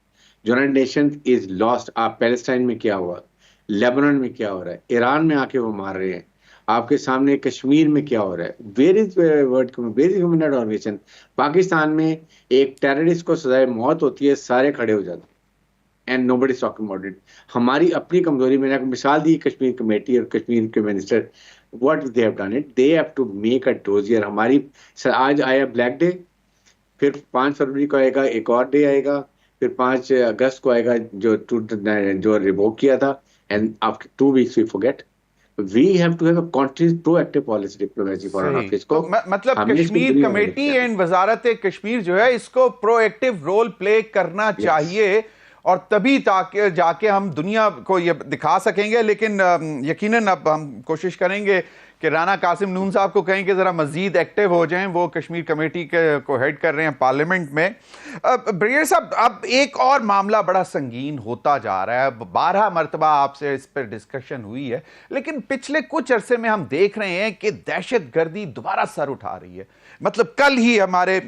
G: United nation is lost. आप पैलेस्टाइन में क्या हुआ, लेबनान में क्या हो रहा है, ईरान में आके वो मार रहे हैं, आपके सामने कश्मीर में क्या हो रहा है। Where is human organisation? Pakistan में एक टेररिस्ट को सजाए मौत होती है, सारे खड़े हो जाते हैं, and nobody is talking about it. हमारी अपनी कमजोरी, मैंने मिसाल दी कश्मीर कमेटी और कश्मीर के minister, what they have done it, they have to make a dossier. हमारी आज आया ब्लैक डे, फिर 5 फरवरी को आएगा एक और डे आएगा, फिर 5 अगस्त को आएगा जो रिवोक किया था, and after 2 weeks we forget. We have to have a continuous proactive policy diplomacy for our office को।
A: मतलब कश्मीर कमेटी एंड वजारत कश्मीर जो है, इसको प्रोएक्टिव रोल प्ले करना चाहिए, और तभी ताकि जाके हम दुनिया को ये दिखा सकेंगे। लेकिन यकीनन अब हम कोशिश करेंगे कि राना कासिम नून साहब को कहें कि ज़रा मज़ीद एक्टिव हो जाएं। वो कश्मीर कमेटी को हेड कर रहे हैं पार्लियामेंट में। ब्रिगेडियर साहब, अब एक और मामला बड़ा संगीन होता जा रहा है। 12 मरतबा आपसे इस पर डिस्कशन हुई है, लेकिन पिछले कुछ अरसे में हम देख रहे हैं कि दहशत गर्दी दोबारा सर उठा रही है। मतलब कल ही हमारे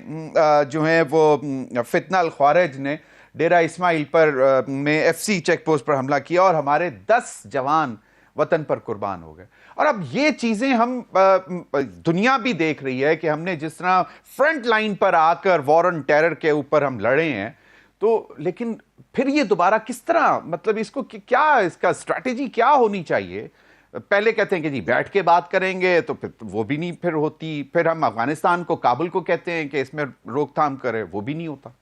A: जो हैं वो फितना अल ख्वारिज ने डेरा इस्माइल पर में FC चेक पोस्ट पर हमला किया और हमारे 10 जवान वतन पर कुर्बान हो गए। और अब ये चीजें हम दुनिया भी देख रही है कि हमने जिस तरह फ्रंट लाइन पर आकर वॉर ऑन टेरर के ऊपर हम लड़े हैं, तो लेकिन फिर ये दोबारा किस तरह, मतलब इसको क्या, इसका स्ट्रैटेजी क्या होनी चाहिए? पहले कहते हैं कि जी बैठ के बात करेंगे, तो फिर वो भी नहीं फिर होती। फिर हम अफगानिस्तान को, काबुल को कहते हैं कि इसमें रोकथाम करें, वो भी नहीं होता।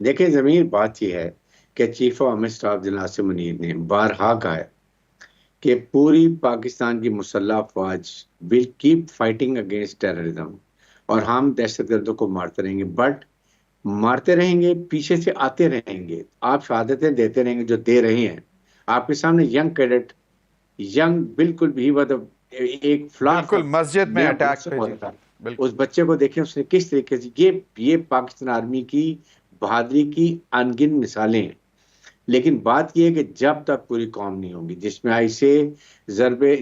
G: देखिए ज़मीर, बात यह है कि chief of army staff general Asim Munir ने बारहा कहा है कि पूरी पाकिस्तान की मुसल्लह अफवाज will keep fighting against terrorism, और हम दहशतगर्दों को मारते रहेंगे, बट मारते रहेंगे, पीछे से आते रहेंगे, आप शहादतें देते रहेंगे जो दे रहे हैं। आपके सामने यंग कैडेट, यंग बिल्कुल भी एक फ्लाक
A: मस्जिद में अटैक,
G: उस बच्चे को देखें उसने किस तरीके से, ये पाकिस्तान आर्मी की बहादुरी की अनगिन मिसालें हैं। लेकिन बात यह है कि जब तक पूरी कौम नहीं होगी, जिसमें ऐसे ज़रबे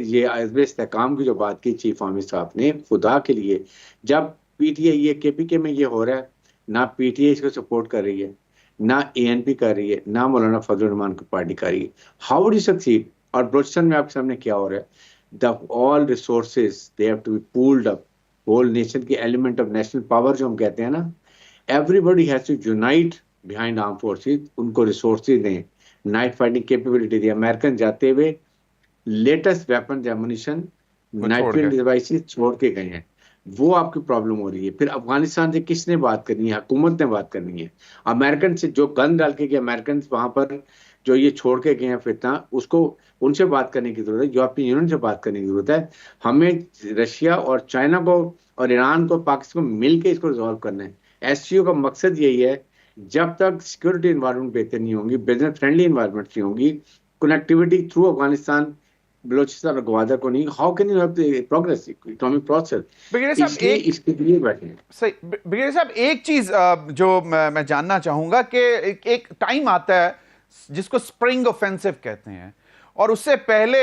G: इस्तेकाम की जो बात की चीफ आर्मी स्टाफ ने, खुदा के लिए, जब PTI ये KPK में ये हो रहा है, ना PTI इसको सपोर्ट कर रही है, ना ANP कर रही है, ना मौलाना फजल रहमान की पार्टी कर रही है, हाउ वुड यू सक्सीड? और बलूचिस्तान में आपके सामने क्या हो रहा है? The all resources they have to be pooled up, whole nation की एलिमेंट ऑफ नेशनल पावर जो हम कहते हैं ना, everybody has to unite behind arm forces, उनको रिसोर्सेज दें, नाइट फाइटिंग कैपेबिलिटी दें। अमेरिकन जाते हुए latest weapon ammunition, night field devices छोड़ के गए हैं, वो आपकी प्रॉब्लम हो रही है। फिर अफगानिस्तान से किसने बात करनी है? हुकूमत ने बात करनी है। अमेरिकन से जो गन डाल के गए अमेरिकन वहां पर, जो ये छोड़ के गए हैं फितना, उसको उनसे बात करने की जरूरत है, यूरोपियन यूनियन से बात करने की जरूरत है। हमें रशिया और चाइना को और ईरान को, पाकिस्तान को मिलकर इसको रिजॉल्व करना है। SCO का मकसद यही है, जब तक सिक्योरिटी एनवायरनमेंट बेहतर नहीं होंगी, बिजनेस फ्रेंडली एनवायरनमेंट नहीं होगी, कनेक्टिविटी थ्रू अफगानिस्तान, बलोचिस्तान और ग्वादर को नहीं, how can you have the progress, economic process? इसलिए इसके लिए बैठे हैं।
A: सही। ब्रिगेडियर साहब, एक चीज जो मैं जानना चाहूंगा कि एक टाइम आता है जिसको स्प्रिंग ऑफेंसिव कहते हैं, और उससे पहले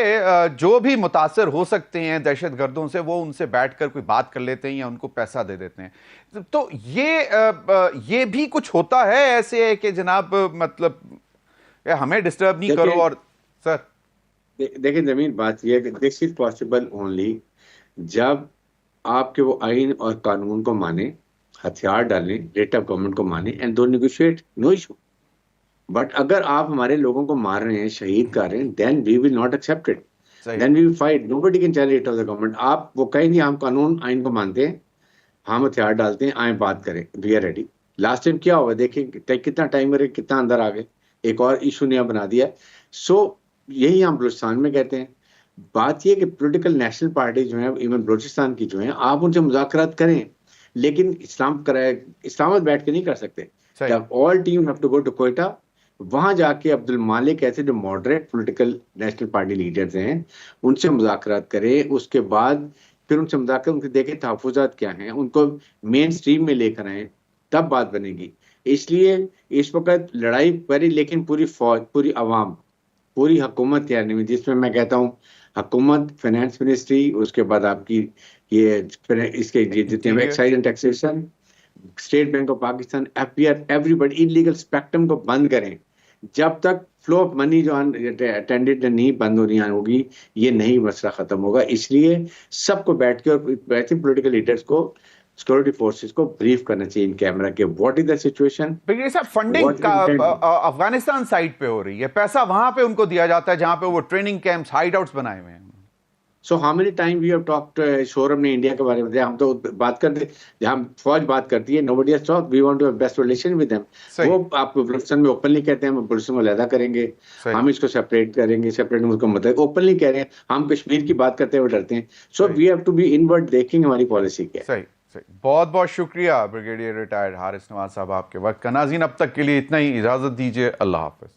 A: जो भी मुतासर हो सकते हैं दहशतगर्दों से, वो उनसे बैठकर कोई बात कर लेते हैं या उनको पैसा दे देते हैं। तो ये भी कुछ होता है ऐसे कि जनाब मतलब हमें डिस्टर्ब नहीं करो। और सर
G: देखिए जमीन, बात यह है कि दिस इज पॉसिबल ओनली जब आपके वो आइन और कानून को माने, हथियार डालें, रेट ऑफ गवर्नमेंट को माने and don't negotiate, no issue. But अगर आप हमारे लोगों को मार रहे हैं, शहीद कर रहे हैं, then we will not accept it, then we will fight. Nobody can challenge it of the government. आप वो कहेंगे हम कानून आइन को मानते हैं, हम हथियार डालते हैं, आए बात करें, we are ready. Last time क्या हुआ देखिए, कितना टाइम रहे, कितना अंदर आ गए, एक और इशू नया बना दिया। सो यही हम बलूचिस्तान में कहते हैं। बात यह कि पॉलिटिकल नेशनल पार्टी जो है, इवन बलूचिस्तान की जो है, आप उनसे मुज़ाकरात करें, लेकिन इस्लामाबाद बैठ के नहीं कर सकते। All team have to go to Quetta, वहां जाके अब्दुल मालिक ऐसे जो moderate political national party leaders हैं उनसे मुज़ाकरात करें। उसके बाद फिर उनसे मुज़ाकरात उनके देखें तहफ़्फ़ुज़ात क्या हैं, उनको मेन स्ट्रीम में लेकर आए, तब बात बनेगी। इसलिए इस वक्त लड़ाई पड़ी, लेकिन पूरी फौज, पूरी अवाम, पूरी हुकूमत तैयार नहीं हुई, जिसमें मैं कहता हूँ हुकूमत, फाइनेंस मिनिस्ट्री, उसके बाद आपकी ये इसके जितने excise and taxation, state bank of Pakistan, FPR, everybody illegal spectrum को बंद करें। जब तक फ्लो ऑफ मनी जो अटेंडेड नहीं बंद होनी होगी, ये नहीं मसला खत्म होगा। इसलिए सबको बैठ के और वैसे पॉलिटिकल लीडर्स को, सिक्योरिटी फोर्सेस को ब्रीफ करना चाहिए इन कैमरा के what is the situation.
A: Funding का अफगानिस्तान साइड पे हो रही है, पैसा वहां पे उनको दिया जाता है जहां पे वो ट्रेनिंग कैंप्स, हाइड आउट्स बनाए हुए हैं।
G: So how many time we have talked, शोरम ने इंडिया के बारे में, हम तो बात करते, हम फौज बात करती है, nobody has talked, we want to have best relation with them. वो आप बलूचिस्तान में ओपनली कहते हैं हम बलूचिस्तान को अलहदा करेंगे, हम इसको सेपरेट करेंगे, सेपरेट उसको मतलब ओपनली कह रहे हैं। हम कश्मीर की बात करते हुए डरते हैं। So we have to be inward देखेंगे हमारी पॉलिसी क्या है।
A: सही। बहुत बहुत शुक्रिया ब्रिगेडियर रिटायर्ड हारिस नवाज साहब आपके वक्त का। नाज़रीन अब तक के लिए इतना ही, इजाजत दीजिए, अल्लाह हाफिज।